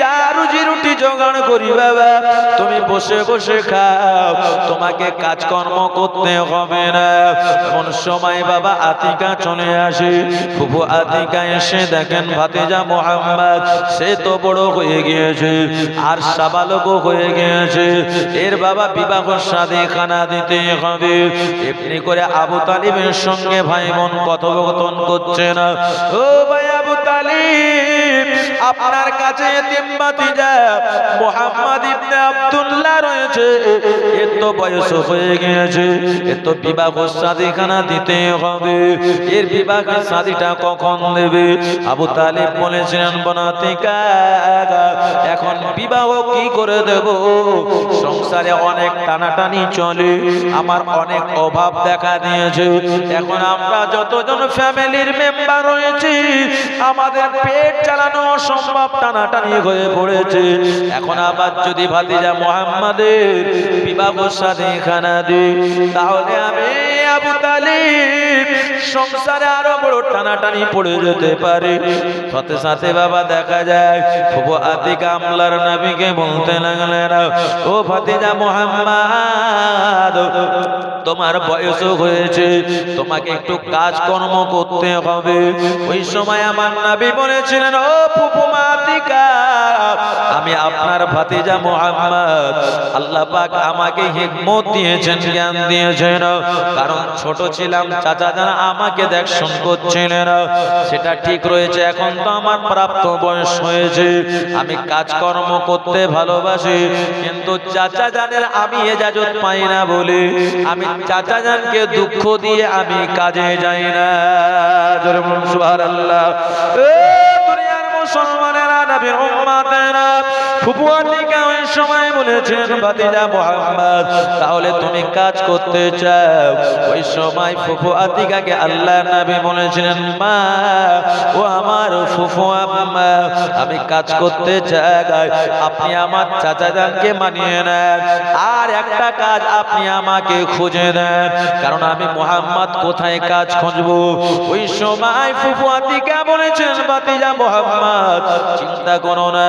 যা রুজি রুটি জোগাড় করি বাবা, তুমি বসে বসে খাও, তোমাকে কাজকর্ম করতে হবে না। এমন সময় বাবা আতিকা চলে আসে। ফুফু আতিকা এসে দেখেন ভাতিজা মুহাম্মদ সে তো বড় হয়ে গিয়েছে আর সাবালক হয়ে গিয়েছে, এর বাবা বিবাহ শাদী খানা দিতে হবে। এমনি করে আবু তালিবের সঙ্গে ভাই বোন কথোপকথন করছে না। ও ভাই আবু তালিব, আপনার কাছে এতিম ভাতিজা মুহাম্মদ ইবনে আব্দুল্লাহ রয়েছে, এর তো বয়স হয়ে গিয়েছে, এর তো বিবাহ শাদী খানা দিতে হবে। এর বিবাহ শাদীটা কখন দেবে? আবু তালিব বলেছিলেন বনাতিকা এখন বিবাহ কি করে দেব, সংসারে অনেক টানাটানি চলে, আমার অনেক অভাব দেখা দিয়েছে, এখন আমরা যতজন ফ্যামিলির মেম্বার রয়েছি আমাদের পেট চালানো অসম্ভব, টানাটানি হয়ে পড়েছে। এখন আবার যদি ভাতিজা মুহাম্মাদের বিবাহ শাদী খানা দিই তাহলে আমি আবু তালিব সংসারে আরো বড় টানাটানি পড়ে যেতে পারে। সাথে সাথে বাবা দেখা যায় ফুফু আতিকা আমলার নবীকে বলতে লাগলেন, ও ভাতিজা মুহাম্মদ, তোমার বয়স হয়েছে, তোমাকে একটু কাজকর্ম করতে হবে। ওই সময় আমার নবী বলেছিলেন, ও ফুফু আতিকা, আমি আপনার ভাতিজা মুহাম্মদ, আল্লাহ পাক আমাকে হিকমত দিয়েছেন, জ্ঞান দিয়েছেন, কারণ ছোট ছিলাম, চাচা যারা আমাকে দেখশন করছিলেন, সেটা ঠিক রয়েছে। এখন তো আমার প্রাপ্ত বয়স হয়েছে, আমি কাজকর্ম করতে ভালোবাসি, কিন্তু চাচা জানের আমি এজাজত পাই না বলে আমি চাচা জানকে দুঃখ দিয়ে আমি কাজে যাই না। জোরে বলুন সুবহানাল্লাহ। দুনিয়ার মুসলমানেরা, নবীর উম্মতেরা, ফুফু আতিকা ওই সময় বলেছেন ভাতিজা মুহাম্মদ তাহলে তুমি কাজ করতে চাও। ওই সময় ফুফু আতিকাকে আল্লাহর নবী বলেছিলেন, মা ও আমার ফুফু আম্মা, আমি কাজ করতে চাই, আপনি আমার চাচা জানকে মানিয়ে নেন, আর একটা কাজ আপনি আমাকে খুঁজে দেন, কারণ আমি মুহাম্মদ কোথায় কাজ খুঁজবো। ওই সময় ফুফু আতিকা বলেছেন ভাতিজা মুহাম্মদ চিন্তা করো না,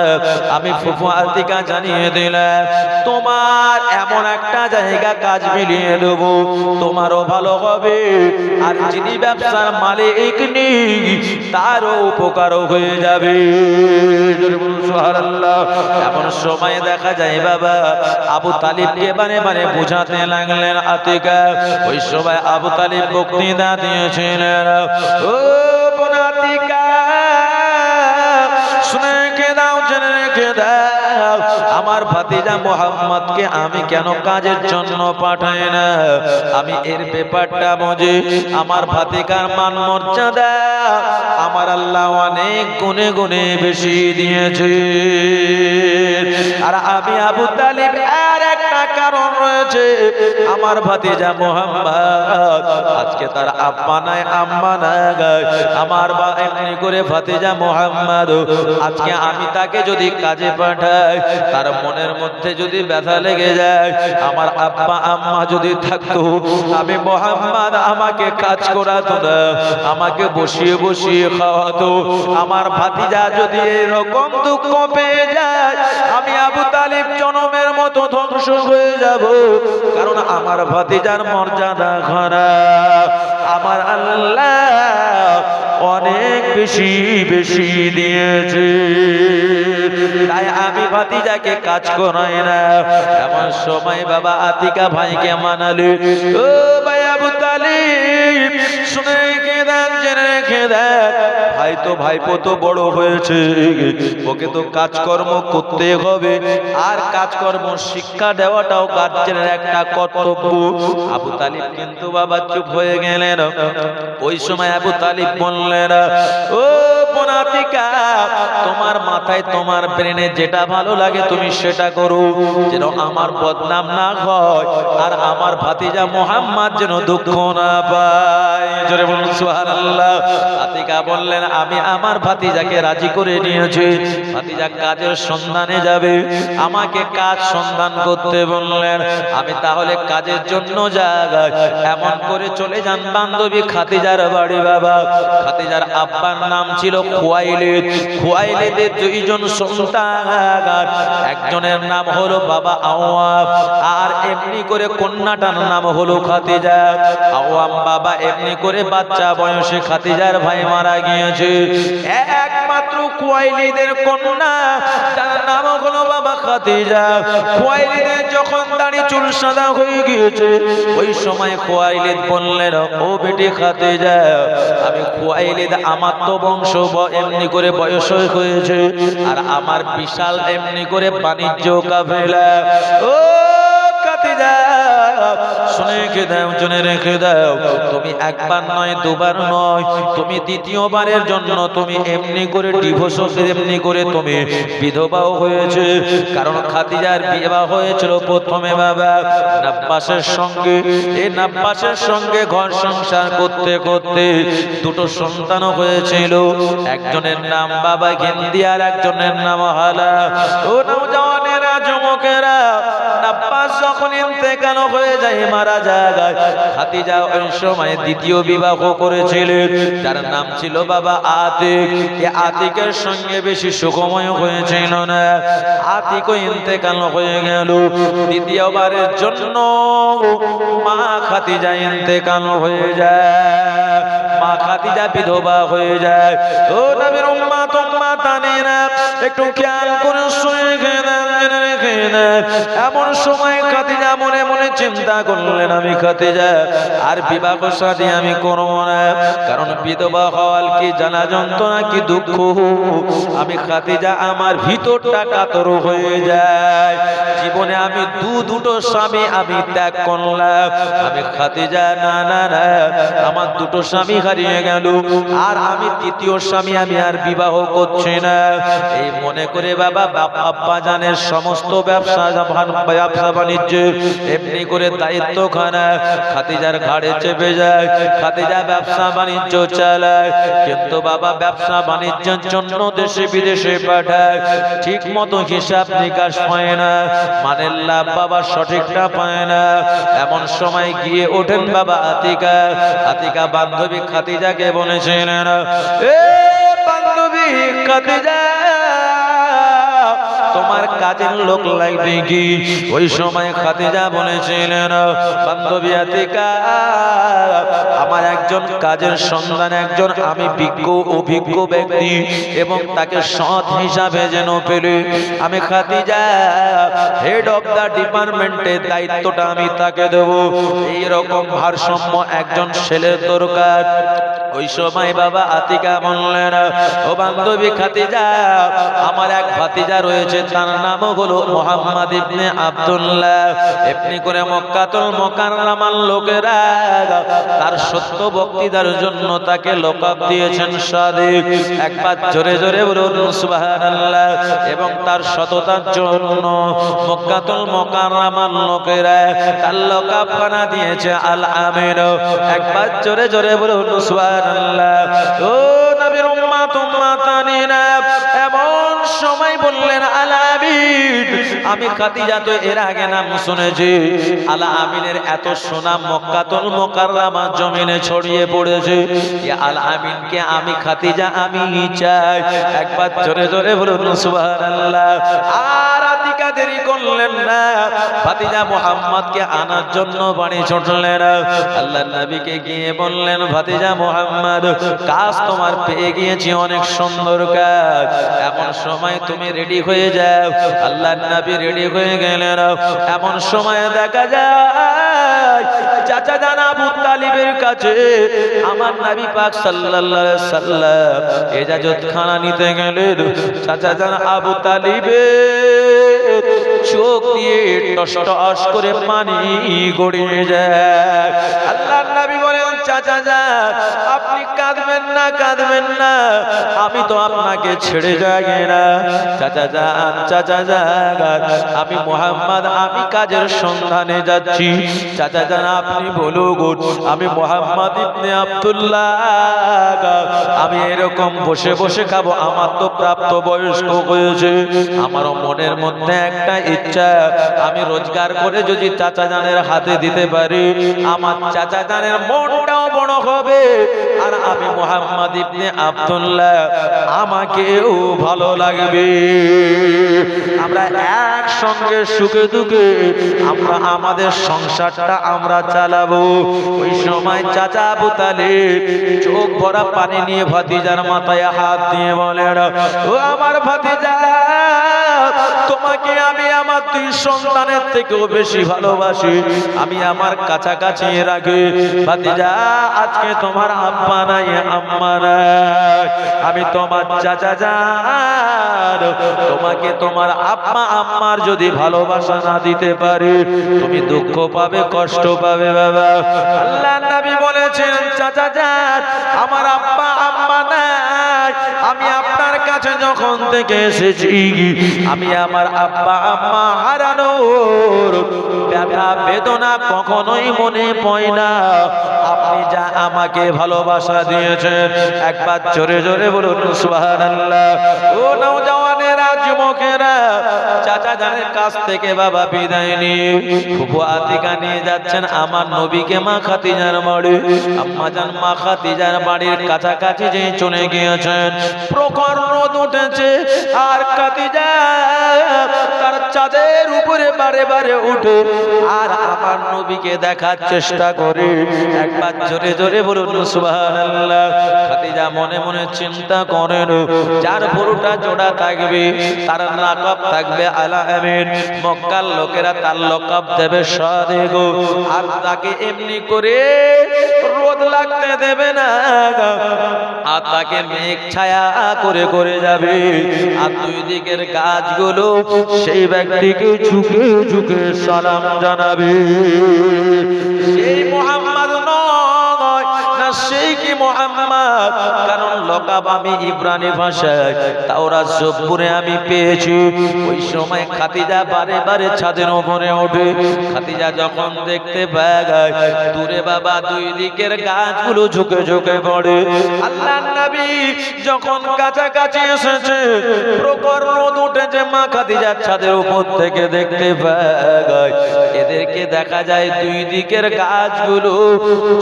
আমি ফুফু আতিকা জানিয়ে দিলাম, তোমার এমন একটা জায়গা কাজ মিলিয়ে দেবো, তোমারও ভালো হবে, আর যিনি ব্যবসার মালিক নেই তারও উপকারও হয়ে যাবে। সুবহানাল্লাহ। এমন সময় দেখা যায় বাবা আবু তালিবকে বারে বারে বোঝাতে লাগলেন আতিকা। ওই সময় আবু তালিব বক্তৃতা দিয়েছিলেন, ও বোন আতিকা, শুনে রেখে দাও, জেনে রেখে দাও, আমার ভাতিজা মুহাম্মদকে আমি কেন কাজের জন্য পাঠাই না, আমি এর ব্যাপারটা বুঝি। আমার ভাতিকার মান মর্যাদা আমার আল্লাহ অনেক গুণে গুণে বেশি দিয়েছে, আর আমি আবু তালিব আর একটা কারণ রয়েছে, আমার ভাতিজা মুহাম্মদ আজকে তার আব্বা নাই আম্মা নাই, আমার এমনি করে ভাতিজা মুহাম্মদ আজকে আমি তাকে যদি কাজে পাঠাই তার মনের মধ্যে যদি ব্যথা লেগে যায়, আমার আব্বা আম্মা যদি থাকতো, আমি মুহাম্মদ আমাকে কাজ করাতো না, আমাকে বসিয়ে বসিয়ে খাওয়াতো, আমার ভাতিজা যদি এরকম দুঃখ পেয়ে যায় আমি আবু তালিব জনমের মতো ধ্বংস হয়ে যাব, কারণ আমার ভাতিজার মর্যাদা খারাপ, আমার আল্লাহ অনেক বেশি বেশি দিয়েছে, তাই আমি ভাতিজাকে কাজ করাই না। এমন সময় বাবা আতিকা ভাইকে মানালে, ও ভাই আবু তালিব, শুনে রেখে দেন, জেনে রেখে দেন, ভাই তো ভাইপো তো বড় হয়েছে, ওকে তো কাজকর্ম করতে হবে, আর কাজকর্ম শিক্ষা দেওয়াটাও গার্জেনের একটা কর্তব্য। আবু তালিব কিন্তু বাবা চুপ হয়ে গেলেন। ওই সময় আবু তালিব বললেন, ও বোন আতিকা, তোমার মাথায় তোমার ব্রেনে যেটা ভালো লাগে তুমি সেটা করো, যেন আমার বদনাম না হয় আর আমার ভাতিজা মুহাম্মদ যেন দুঃখ না পায়। জোরে বলুন সুবহানাল্লাহ। আতিকা বললেন, আমি আমার ভাতিজাকে রাজি করে নিয়েছি, ভাতিজা কাজের সন্ধানে যাবে, আমাকে কাজ সন্ধান করতে বললেন। আমি তাহলে কাজের জন্য যাই। এমন করে চলে যান বান্ধবী খাদিজার বাড়ি। বাবা, খাদিজার আব্বার নাম ছিল খুয়াইলিদ। খুয়াইলিদের দুইজন সন্তান, একজনের নাম হলো বাবা আওয়াম, আর এমনি করে কন্যাটার নাম হলো খাদিজা। আওয়াম বাবা, এমনি করে বাচ্চা বয়সে খাদিজার ভাই মারা গিয়েছে। একমাত্র খুয়াইলিদের কন্যা, তার নাম হলো বাবা খাদিজা। খুয়াইলিদের যখন দাড়ি চুল সাদা হয়ে গিয়েছে, ওই সময় খুয়াইলিদ বললেন, ও বেটি খাদিজা, আমি খুয়াইলিদ, আমার তো বংশ এমনি করে বয়স হয়েছে, আর আমার বিশাল এমনি করে বাণিজ্য কাফেলা। ও খাদিজা, শুনে রেখে দাও, জেনে রেখে দাও, তুমি একবার নয় দুবার নয়, তুমি দ্বিতীয়বারের জন্য তুমি এমনি করে ডিভোর্স, এমনি করে তুমি বিধবাও হয়েছে। কারণ খাদিজার বিবাহ হয়েছিল প্রথমে বাবা নাব্বাসের সঙ্গে। এই নাব্বাসের সঙ্গে ঘর সংসার করতে করতে দুটো সন্তানও হয়েছিল। একজনের নাম বাবা গেন্দি, আর একজনের নাম হালা। ও নওজওয়ানেরা, যুবকেরা, নাব্বাস যখন ইন্তেকাল হয়ে যায়, মারা যায়, খাদিজা ওই সময় দ্বিতীয় বিবাহ করেছিলেন, যার নাম ছিল বাবা আতিক। এই আতিকের সঙ্গে বেশি সুখময় হয়েছিল না। আতিকও ইন্তেকাল হয়ে গেল। দ্বিতীয়বারের জন্য মা খাদিজা ইন্তেকাল হয়ে যায়, মা খাদিজা বিধবা হয়ে যায়। ও নবীর উম্মত উম্মাতানিরা, একটু খেয়াল করে শুনে রেখে দেন। এমন সময় খাদিজা মনে মনে চিন্তা করলেন, আমি খাদিজা আর বিবাহ শাদী আমি করব না, কারণ বিধবা হওয়ার কি জানা যন্ত্রণা, কি দুঃখ। আমি খাদিজা, আমার ভিতরটা কাতর হয়ে যায়। জীবনে আমি দুটো স্বামী আমি ত্যাগ করলাম। আমি খাদিজা, না না না, আমার দুটো স্বামী হারিয়ে গেল, আর আমি তৃতীয় স্বামী আমি আর বিবাহ করছি না। এই মনে করে বাবা আব্বা জানের সমস্ত ব্যবসা বাণিজ্য এমনি করে দায়িত্বখানা খাদিজার ঘাড়ে চেপে যায়। খাদিজা ব্যবসা বাণিজ্য চালায়, কিন্তু বাবা ব্যবসা বাণিজ্যের জন্য দেশে বিদেশে পাঠায়, ঠিক মতো হিসাব নিকাশ পায় না, মানে লাভ বাবা সঠিকটা পায় না। এমন সময় গিয়ে ওঠেন বাবা আতিকা। আতিকা বান্ধবী খাদিজাকে বলেছিলেন, এ বান্ধবী খাদিজা, তোমার কাজের লোক লাগবে কি? ওই সময় খাদিজা বলেছিলেন, বান্ধবী আতিকা, আমার একজন কাজের সন্ধান, একজন আমি বিজ্ঞ অভিজ্ঞ ব্যক্তি, এবং তাকে সৎ হিসাবে যেন পেলে আমি খাদিজা হেড অফ দা ডিপার্টমেন্টের দায়িত্বটা আমি তাকে দেব। এইরকম ভারসাম্য একজন ছেলের দরকার। ওই সময় বাবা আতিকা বললেন, ও বান্ধবী খাদিজা, আমার এক ভাতিজা রয়েছে, তার নাম হলো মুহাম্মদ ইবনে আব্দুল্লাহ। এমনি করে মক্কাতুল মুকাররমার লোকেরা তার সত্য বক্তৃতার জন্য তাকে লকব দিয়েছেন সাদিক। একবার জোরে জোরে বলুন সুবহানাল্লাহ। এবং তার সততার জন্য মক্কাতুল মুকাররমার লোকেরা তার লকবখানা দিয়েছে আল আমিন। একবার জোরে জোরে বলুন সুবহানাল্লাহ। ও নবীর উম্মত উম্মাতানিনা, এমন সময় বললেন আল আমিন। আমি খাদিজা তো এর আগে নাম শুনেছি, আল আমিনের এত সুনাম মক্কাতুল মুকাররমা জমিনে ছড়িয়ে পড়েছে। এই আল আমিনকে আমি খাদিজা আমি চাই। একবার জোরে জোরে বলুন সুবহানাল্লাহ। আর আতিকা দেরি করলেন না, ভাতিজা মুহাম্মদকে আনার জন্য বাড়ি ছুটলেন। আল্লাহর নবীকে গিয়ে বললেন, ভাতিজা মুহাম্মদ, কাজ তোমার পেয়ে গিয়েছি, অনেক সুন্দর কাজ, এমন সময় তুমি রেডি হয়ে যাও। আল্লাহর নবী রেডি হয়ে গেলেন। এমন সময় দেখা যায় চাচা জান আবু তালিবের কাছে আমার নবী পাক সাল্লাল্লাহু আলাইহি সাল্লাম ইজাজত খানা নিতে গেলেন। চাচা জান আবু তালিবের চোখ দিয়ে টস টস করে পানি গড়িয়ে যায়। আল্লাহর নবী বলেন, চাচা যান, আপনি কাঁদবেন না, কাঁদবেন না, আমি তো আপনাকে ছেড়ে যাই না। চাচা যান, চাচা যান, আমি মুহাম্মদ, আমি কাজের সন্ধানে যাচ্ছি। চাচা যান, আপনি বলুন, আমি মুহাম্মদ ইবনে আব্দুল্লাহ, আমি এরকম বসে বসে খাবো? আমার তো প্রাপ্ত বয়স্ক হয়েছে, আমারও মনের মধ্যে একটা ইচ্ছা, আমি রোজগার করে যদি চাচা জানের হাতে দিতে পারি, আমার চাচা জানের মনটাও বড় হবে, আর আমি মুহাম্মদ ইবনে আব্দুল্লাহ, আমাকেও ভালো লাগবে। আমরা একসঙ্গে সুখে দুঃখে আমরা আমাদের সংসারটা আমরা চালাবো। ওই সময় চাচা আবু তালিব চোখ ভরা পানি নিয়ে ভাতিজার মাথায় হাত দিয়ে বলেন, ও আমার ভাতিজা, তোমাকে আমি আমার দুই সন্তানের থেকেও বেশি ভালোবাসি, আমি আমার কাছাকাছি রাখি। ভাতিজা, আজকে তোমার আব্বা নাই, আম্মা নাই, আমি তোমার চাচা যান, তোমাকে তোমার আব্বা আম্মার যদি ভালোবাসা না দিতে পারি, তুমি দুঃখ পাবে, কষ্ট পাবে বাবা। আল্লাহর নবী বলেছেন, চাচা যান, আমার আব্বা আম্মা নাই, আমি আপনার কাছে যখন থেকে এসেছি, আমি আমার আব্বা আম্মা হারানোর ব্যথা বেদনা কখনোই মনে পড়ে না। আপনি যা আমাকে ভালোবাসা দিয়েছেন, একবার জোরে জোরে বলুন সুবহানাল্লাহ। ও নওজওয়ানেরা, যুবকেরা, চাচা জানের কাছ থেকে বাবা বিদায় নিয়ে ফুফু আতিকা নিয়ে যাচ্ছেন আমার নবীকে মা খাদিজার বাড়ি। আম্মা জান মা খাদিজার বাড়ির কাছাকাছি যে চলে গিয়েছেন, প্রখর রোদ উঠেছে, আর খাদিজা তার চাঁদের উপরে বারে বারে উঠে আর আমার নবীকে দেখার চেষ্টা করে। একবার জোরে জোরে বলুন সুবহানাল্লাহ। খাদিজা মনে মনে চিন্তা করেন, যার পুরোটা জোড়া থাকবে, তার লাকাব থাকবে আলা আমিন, মক্কার লোকেরা তার লাকাব দেবে সাদেক, আর তাকে এমনি করে রোদ লাগতে দেবে না, আর তাকে মেঘ ছায়া করে করে যাবে, আর দুই দিকের গাছগুলো সেই ব্যক্তিকে ঝুঁকে ঝুঁকে সালাম জানাবে। সেই মুহাম্মদ নয় না, সেই কি মুহাম্মদ? কারণ লাকাব আমি ইব্রানি ভাষায় তাওরাত জবুরে আমি পেয়েছি। ওই সময় খাদিজা বারে বারে ছাদের উপরে ওঠে। খাদিজা যখন দেখতে পায় দূরে বাবা দুই দিকের গাছগুলো ঝুঁকে ঝুঁকে পড়ে, আল্লাহর নবী যখন কাছাকাছি এসেছে, প্রখর রোদ উঠেছে, মা খাদিজার ছাদের উপর থেকে দেখতে পায় এদেরকে দেখা যায় দুই দিকের গাছগুলো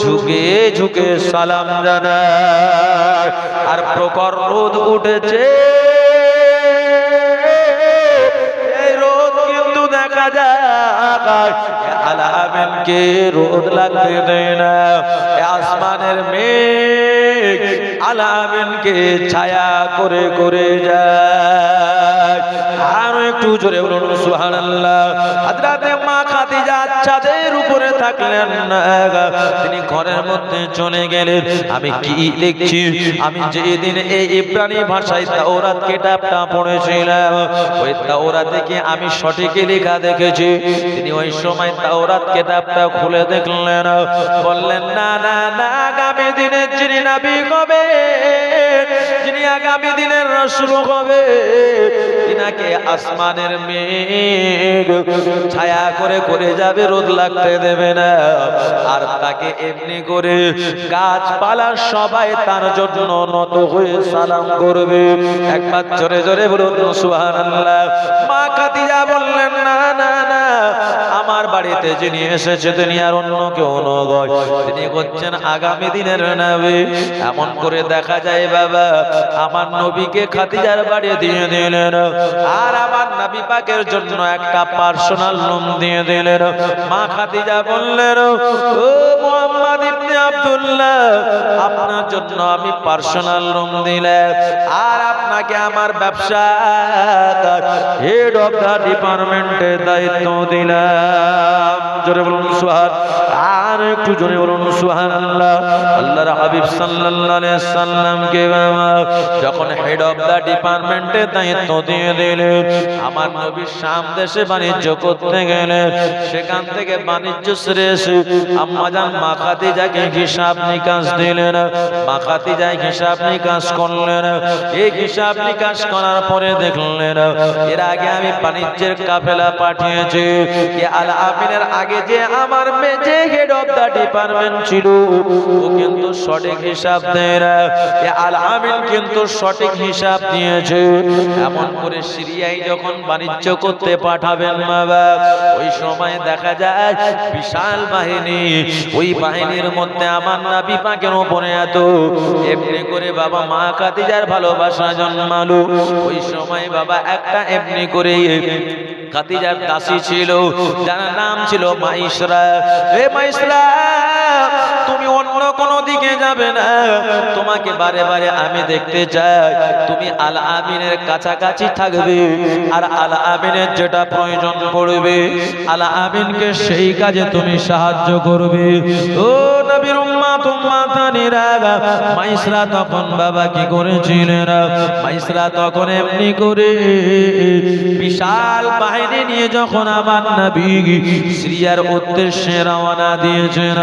ঝুঁকে ঝুঁকে সালাম জানায়, আর প্রখর রোদ উঠেছে। এই রোদ কিন্তু দেখা যায় আলামিনকে রোদ লাগতে দেয় না, আসমানের মেঘ আলামিনকে ছায়া করে করে যায়। আর একটু জোরে বলুন সুবহানাল্লাহ। হযরতে মা খাদিজা ছাদের উপরে থাকলেন না, তিনি ঘরের মধ্যে চলে গেলেন। আমি কি লিখছি, আমি যেদিন এই ইব্রানি ভাষায় তাওরাত কিতাবটা পড়েছিলাম, ওই তাওরাত থেকে আমি সঠিক লেখা দেখেছি। তিনি ওই সময় তাওরাত কিতাবটা খুলে দেখলেন, বললেন, না না না, আগামী দিনের যিনি নবী হবে, যিনি আগামী দিনের রাসূল হবে, তিনাকে আসমানের মেঘ ছায়া করে করে যাবে, রোদ লাগতে দেবে না, আর তাকে এমনি করে গাছপালা সবাই তার জন্য নত হয়ে সালাম করবে। একবার জোরে জোরে বলুন সুবহানাল্লাহ। মা খাদিজা বললেন, না না না, আমার বাড়িতে যিনি এসেছে তিনি আর অন্য কেউ নয়, তিনি হচ্ছেন আগামী দিনের নবী। এমন করে দেখা যায় বাবা আমার নবীকে খাদিজার বাড়ি দিয়ে দিলেন, আর আমার নবী পাকের জন্য একটা পার্সোনাল রুম দিয়ে দিলেন। মা খাদিজা বললেন, ও মুহাম্মদ ইবনে আব্দুল্লাহ, আপনার জন্য আমি পার্সোনাল রুম দিলাম, আর আপনাকে আমার ব্যবসা হেড অফ দা ডিপার্টমেন্টের দায়িত্ব দিলাম। জোরে বলুন সুবহানাল্লাহ। আর একটু জোরে বলুন সুবহানাল্লাহ। আল্লাহর হাবিব সাল্লাল্লাহু আলাইহি সাল্লামকে যখন হেড অফ দা ডিপার্টমেন্টে দায়িত্ব দিয়ে দিলেন, আমার নবী শাম দেশে বাণিজ্য করতে গেলেন, সেখান থেকে বাণিজ্য সেরে এসে আম্মাজান মা খাদিজাকে হিসাব নিকাশ দিলেন। মা খাদিজা হিসাব নিকাশ করলেন। এই হিসাব নিকাশ করার পরে দেখলেন এর আগে আমি বাণিজ্যের কাফেলা পাঠিয়েছি, আল আমিনের আগে যে আমার মেজে হেড অফ দা ডিপার্টমেন্ট ছিল ও কিন্তু সঠিক হিসাব দেয় না, আল আমিন কিন্তু সঠিক হিসাব দিয়েছে। এমন করে সিরিয়ায় যখন বাণিজ্য করতে পাঠাবেন বাবা, ওই সময় দেখা যায় বিশাল বাহিনী, ওই বাহিনীর মধ্যে আমার নবী পাকের উপরে এত এমনি করে বাবা মা খাদিজার ভালোবাসা জন্মালো। ওই সময় বাবা একটা এমনি করে খাদিজার দাসী ছিল, যার নাম ছিল মাইসরা। এ মাইসরা, তুমি অন্য কোন দিকে যাবে না, তোমাকে বারে বারে আমি দেখতে চাই, তুমি আল আমিনের কাছাকাছি থাকবে, আর আল আমিনের যেটা প্রয়োজন পড়বে আল আমিনকে সেই কাজে তুমি সাহায্য করবে। ও নবীর উম্মত উম্মাতানিরা, মাইসরা তখন বাবা কি করেছিলেন, মাইসরা তখন এমনি করে বিশাল বাহিনী নিয়ে যখন আমার নবী সিরিয়ার উদ্দেশ্যে রওনা দিয়েছেন,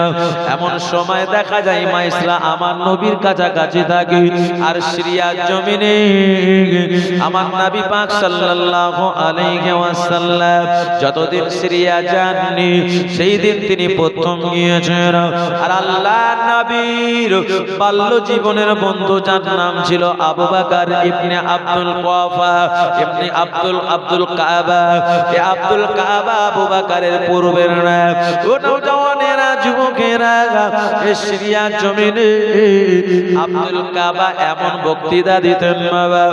এমন সময় দেখা যায় মাইসরা আমার নবীর কাছাকাছি থাকে, আর সিরিয়ার জমিনে আমার নবী পাক সাল্লাল্লাহু আলাইহি ওয়াসাল্লাম যতদিন সিরিয়া যাননি সেই দিন তিনি প্রথম গিয়েছেন। আর আল্লাহর নবীর বাল্য জীবনের বন্ধু যার নাম ছিল আবু বকর ইবনে আব্দুল কুওয়াফা ইবনে আব্দুল কাবা। এ আব্দুল কাবা আবু বকরের পূর্বের নাম। ও নওজওয়ানেরা, যুবকেরা, এই সিরিয়া জমিনে আব্দুল কাবা এমন বক্তৃতা দিতেন বাবা,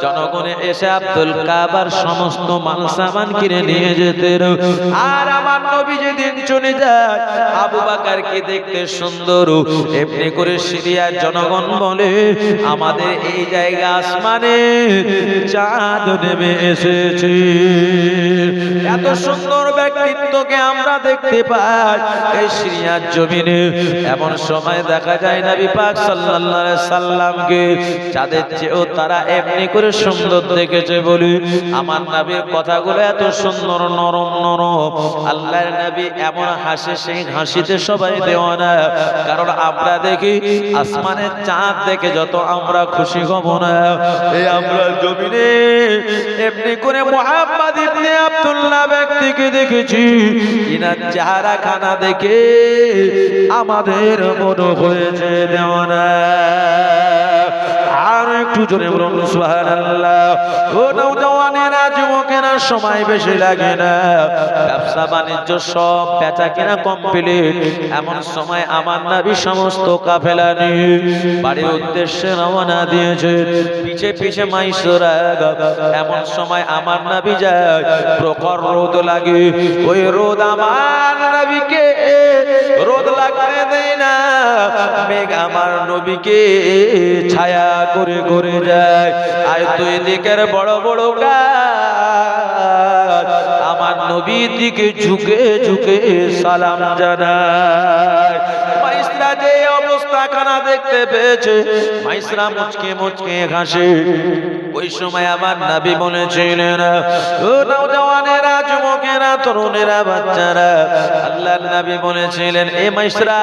জনগণে এসে আব্দুল কাবার সমস্ত মাল সামান কিনে নিয়ে যেতেন। আর আমার নবী যেদিন চলে যায়, আবু বকরকে দেখতে সুন্দর, এমনি করে সিরিয়ার জনগণ বলে আমাদের এই জায়গা আসমানে চাঁদ নেমে এসেছে। এত সুন্দর ব্যক্তিত্বকে আমরা দেখতে পাই এই সিরিয়ার জমিনে। এমন সময় দেখা যায় নবী পাক সাল্লাল্লাহু আলাইহি সাল্লামকে যাদের চেয়েও তারা এমনি করে সুন্দর দেখেছে বলে আমার নবীর কথাগুলো এত সুন্দর, নরম নরম। আল্লাহর নবী এমন হাসে, সেই হাসিতে সবাই দেওয়ানা। কারণ আমরা দেখি আসমানের চাঁদ দেখে যত আমরা খুশি হব না, এই আমরা জমিনে এমনি করে মুহাম্মদ ইবনে আব্দুল্লাহ ব্যক্তিকে দেখেছি, ইনার চেহারা খানা দেখে আমাদের মনে হয়েছে দেওয়ানা। আর একটু জোরে বলুন সুবহানাল্লাহ। ও নওজওয়ানেরা, যুবকেরা, সময় বেশি লাগে না, ব্যবসা বাণিজ্য সব বেচা কেনা কমপ্লিট। এমন সময় আমার নবী সমস্ত কাফেলা নিয়ে বাড়ির উদ্দেশ্যে রওনা দিয়েছে, পিছে পিছে মাইসরা। এমন সময় আমার নবী যায়, প্রখর রোদ লাগে, ওই রোদ আমার নবীকে রোদ লাগতে দেয় না, মেঘ আমার নবীকে ছায়া করে করে যায়। আর দুই দিকের বড় বড় গাছ আমার নবীর দিকে ঝুঁকে ঝুঁকে সালাম জানায়। মাইসরা যে অবস্থা খানা দেখতে পেয়েছে, মাইসরা মুচকে মুচকে হাসে। ওই সময় আমার নবী বলেছিলেন, ও নওজওয়ানেরা, যুবকেরা, তরুণেরা, বাচ্চারা, আল্লাহর নবী বলেছিলেন, এ মাইসরা,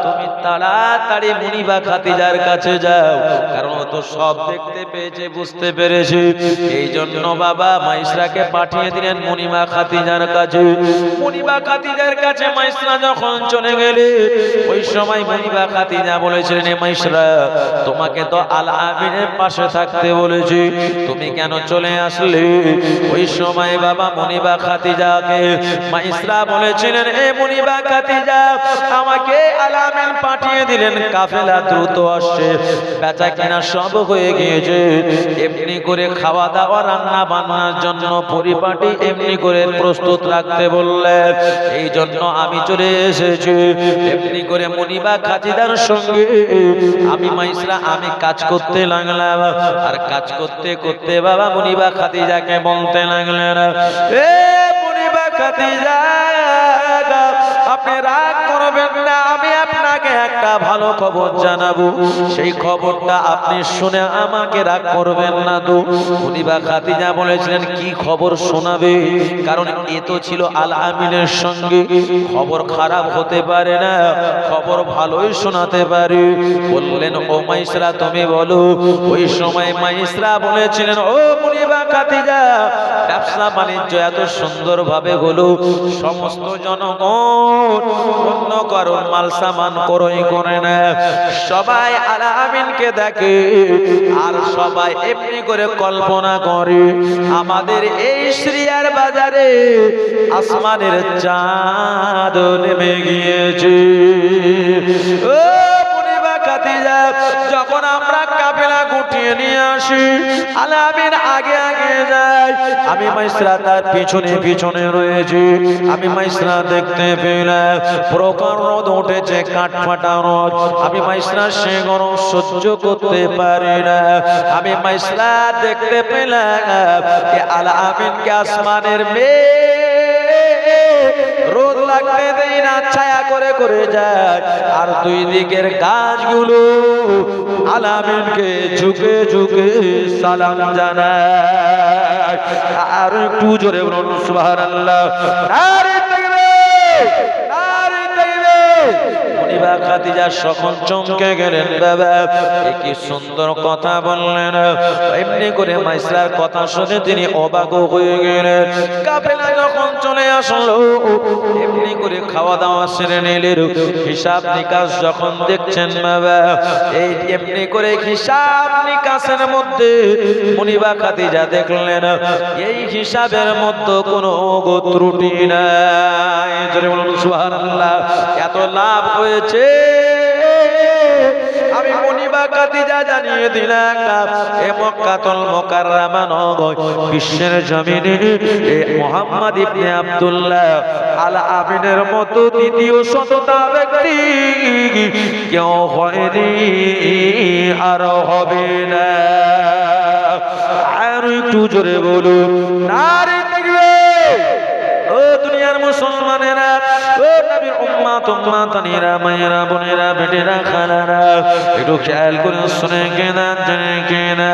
তুমি তাড়াতাড়ি মুনিবা খাদিজার কাছে যাও, কারণ ও তো সব দেখতে পেয়েছে, বুঝতে পেরেছে। এই জন্য বাবা মাইসরাকে পাঠিয়ে দিলেন মুনিবা খাদিজার কাছে। মুনিবা খাদিজার কাছে মাইসরা যখন চলে গেলে, ওই সময় মুনিবা খাদিজা বলেছিলেন, এ মাইসরা, তোমাকে তো আল আমিনের পাশে থাকতে বলেছি, তুমি কেন চলে আসলে? ওই সময় বাবা মুনিবা খাদিজাকে মাইসরা বলেছিলেন, এ মুনিবা খাদিজা, আমাকে আল আমিন পাঠিয়ে দিলেন, কাফেলা দ্রুত আসছে, বেচা কেনা সব হয়ে গিয়েছে, এমনি করে খাওয়া দাওয়া রান্না বান্নার জন্য পরিপাটি এমনি করে প্রস্তুত রাখতে বললেন। এই জন্য আমি চলে এসেছি। এমনি করে মুনিবা খাদিজার সঙ্গে আমি মাইসরা আমি কাজ করতে লাগলাম। আর কাজ করতে করতে বাবা মুনিবা খাদিজাকে বলতে লাগলেন, এ মুনিবা খাদিজা, আপনি রাগ করবেন না, আমি আপনাকে একটা ভালো খবর জানাবো, সেই খবরটা আপনি শুনে আমাকে রাগ করবেন না তো। মুনিবা খাদিজা বলেছিলেন কি খবর শোনাবে, কারণ এ তো ছিল আল আমিনের সঙ্গে, খবর খারাপ হতে পারে না, খবর ভালোই শোনাতে পারে। বললেন ও মাইসরা তুমি বলো। ওই সময় মাইসরা বলেছিলেন ও মুনিবা খাদিজা, ব্যবসা বাণিজ্য এত সুন্দর ভাবে হলো, সমস্ত জনগণ অন্য কারণ মাল সামান ক্রয় করে না, সবাই আল আমিনকে দেখে আর সবাই এমনি করে কল্পনা করে আমাদের এই সিরিয়ার বাজারে আসমানের চাঁদ নেমে গিয়েছে। ও মুনিবা খাদিজা, যখন আমরা কাফেলা গুটিয়ে নিয়ে আসি, আল আমিন আগে আগে যায়, আমি মাইসরা তার পিছনে পিছনে রয়েছে। আমি মাইসরা দেখতে পেলাম প্রকার রোদ উঠেছে, কাঠ ফাটা রোদ, আমি মাইসরা সে গরম সহ্য করতে পারি না। আমি মাইসরা দেখতে পেলাম আল আমিনকে আসমানের রোদ লাগতে দেয় না, ছায়া করে করে যায়, আর দুই দিকের গাছগুলো আল আমিনকে ঝুঁকে ঝুঁকে সালাম জানায়। আর একটু জোরে বলুন সুবহানাল্লাহ। নারে তাকবীর, নারে তাকবীর। মুনিবা খাদিজা সকল চমকে গেলেন, বাবা কি সুন্দর কথা বললেন। এমনি করে মাইসরার কথা শুনে তিনি অবাক হয়ে গেলেন। কাফেলা যখন চলে আসলো, এমনি করে খাওয়া দাওয়া সেরে নিলেন, হিসাব নিকাশ যখন দেখছেন বাবা, এই এমনি করে হিসাব নিকাশের মধ্যে মুনিবা খাদিজা দেখলেন এই হিসাবের মধ্যে কোনো ত্রুটি নাই। জোরে বলুন সুবহানাল্লাহ। এত লাভ হয়েছে, আমি মুনিবা খাদিজা জানিয়ে দিলাম এ মক্কাতুল মুকাররমা নগর বিশ্বের জমিনে এ মুহাম্মদ ইবনে আব্দুল্লাহ আল আমিনের মতো দ্বিতীয় সততা ব্যক্তি কেউ হয়নি আর হবে না। আর একটু জোরে বলুন নারে তাকবীর। ও দুনিয়ার মুসলমানেরা, ও নবীর উম্মত উম্মাতানিরা, মায়েরা বোনেরা বেটেরা খালারা, একটু খেয়াল করে শুনে কেনা জেনে কেনা।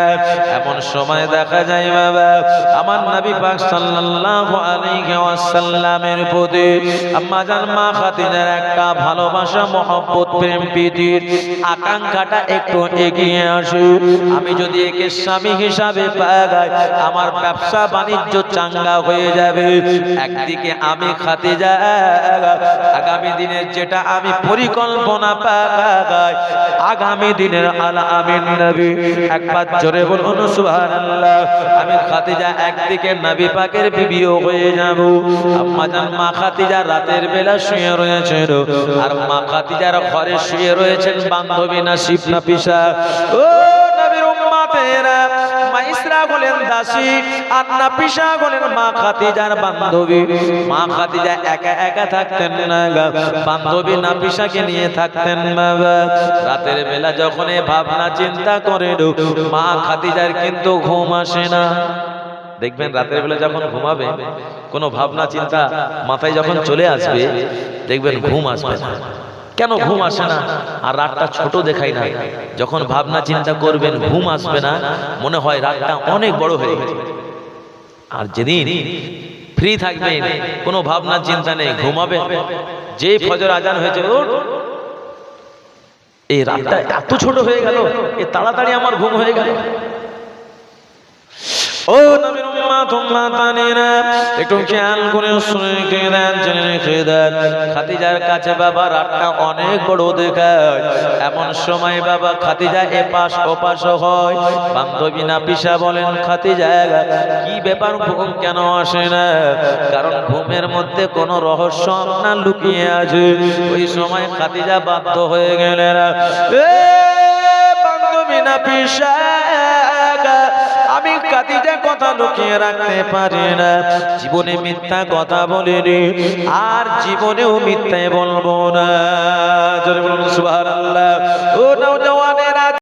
এমন সময় দেখা যায় বাবা আমার নবী পাক সাল্লাল্লাহু আলাইহি ওয়াসাল্লামের প্রতি আম্মা জান মা খাদিজার একটা ভালোবাসা মহব্বত প্রেম প্রীতির আকাঙ্ক্ষাটা একটু এগিয়ে আসে। আমি যদি একে স্বামী হিসাবে পাই, আমার ব্যবসা বাণিজ্য চাঙ্গা হয়ে যাবে। একদিকে আমি খাদিজা আগামী দিনের যেটা আমি পরিকল্পনা পাই, আগামী দিনের আল আমিন নবী, একবার জোরে বলুন সুবহানাল্লাহ। আমি খাদিজা একদিকে নবী পাকের বিবিও হয়ে যাব। আম্মা জান মা খাদিজা রাতের বেলা শুয়ে রয়েছেন, আর মা খাদিজার ঘরে শুয়ে রয়েছেন বান্ধবী নাসিব নাফিসা। ও নবীর উম্মতেরা, মাইসরা বলেন দাসী আর নাফিসা বলেন মা খাদিজার বান্ধবী। মা খাদিজা একা একা থাকতেন না, বান্ধবী নাফিসাকে নিয়ে থাকতেন। বাবা রাতের বেলা যখন ভাবনা চিন্তা করে মা খাদিজার কিন্তু ঘুম আসে না। দেখবেন রাতের বেলা যখন ঘুমাবে, কোনো ভাবনা চিন্তা মাথায় যখন চলে আসবে, দেখবেন ঘুম আসবে না। কেন ঘুম আসে না? আর রাতটা ছোট দেখাই না। যখন ভাবনা চিন্তা করবেন ঘুম আসবে না, মনে হয় রাতটা অনেক বড় হয়ে গেছে। আর যেদিন ফ্রি থাকবেন, কোনো ভাবনা চিন্তা নেই, ঘুমাবে, যে ফজর আজান হয়েছে এই রাতটা এত ছোট হয়ে গেল, এ তাড়াতাড়ি আমার ঘুম হয়ে গেল। ও নবীর উম্মত উম্মাতানিরা, একটু খেয়াল করে শুনে কেনেন জেনে কেনেন। খাদিজার কাছে বাবা রাতটা অনেক বড় দেখায়। এমন সময় বাবা খাদিজা এপাশ ওপাশ হয়। বান্ধবী নাফিসা বলেন খাদিজা কি ব্যাপার, ঘুম কেন আসে না? কারণ ঘুমের মধ্যে কোনো রহস্য না লুকিয়ে আছে। ওই সময় খাদিজা বাধ্য হয়ে গেলেন, এ বান্ধবী নাফিসা, আমি খাদিজা কথা লুকিয়ে রাখতে পারি না। জীবনে মিথ্যা কথা বলিনি, আর জীবনেও মিথ্যাই বলবো না। জোরে বলুন সুবহানাল্লাহ। ও নওজওয়ান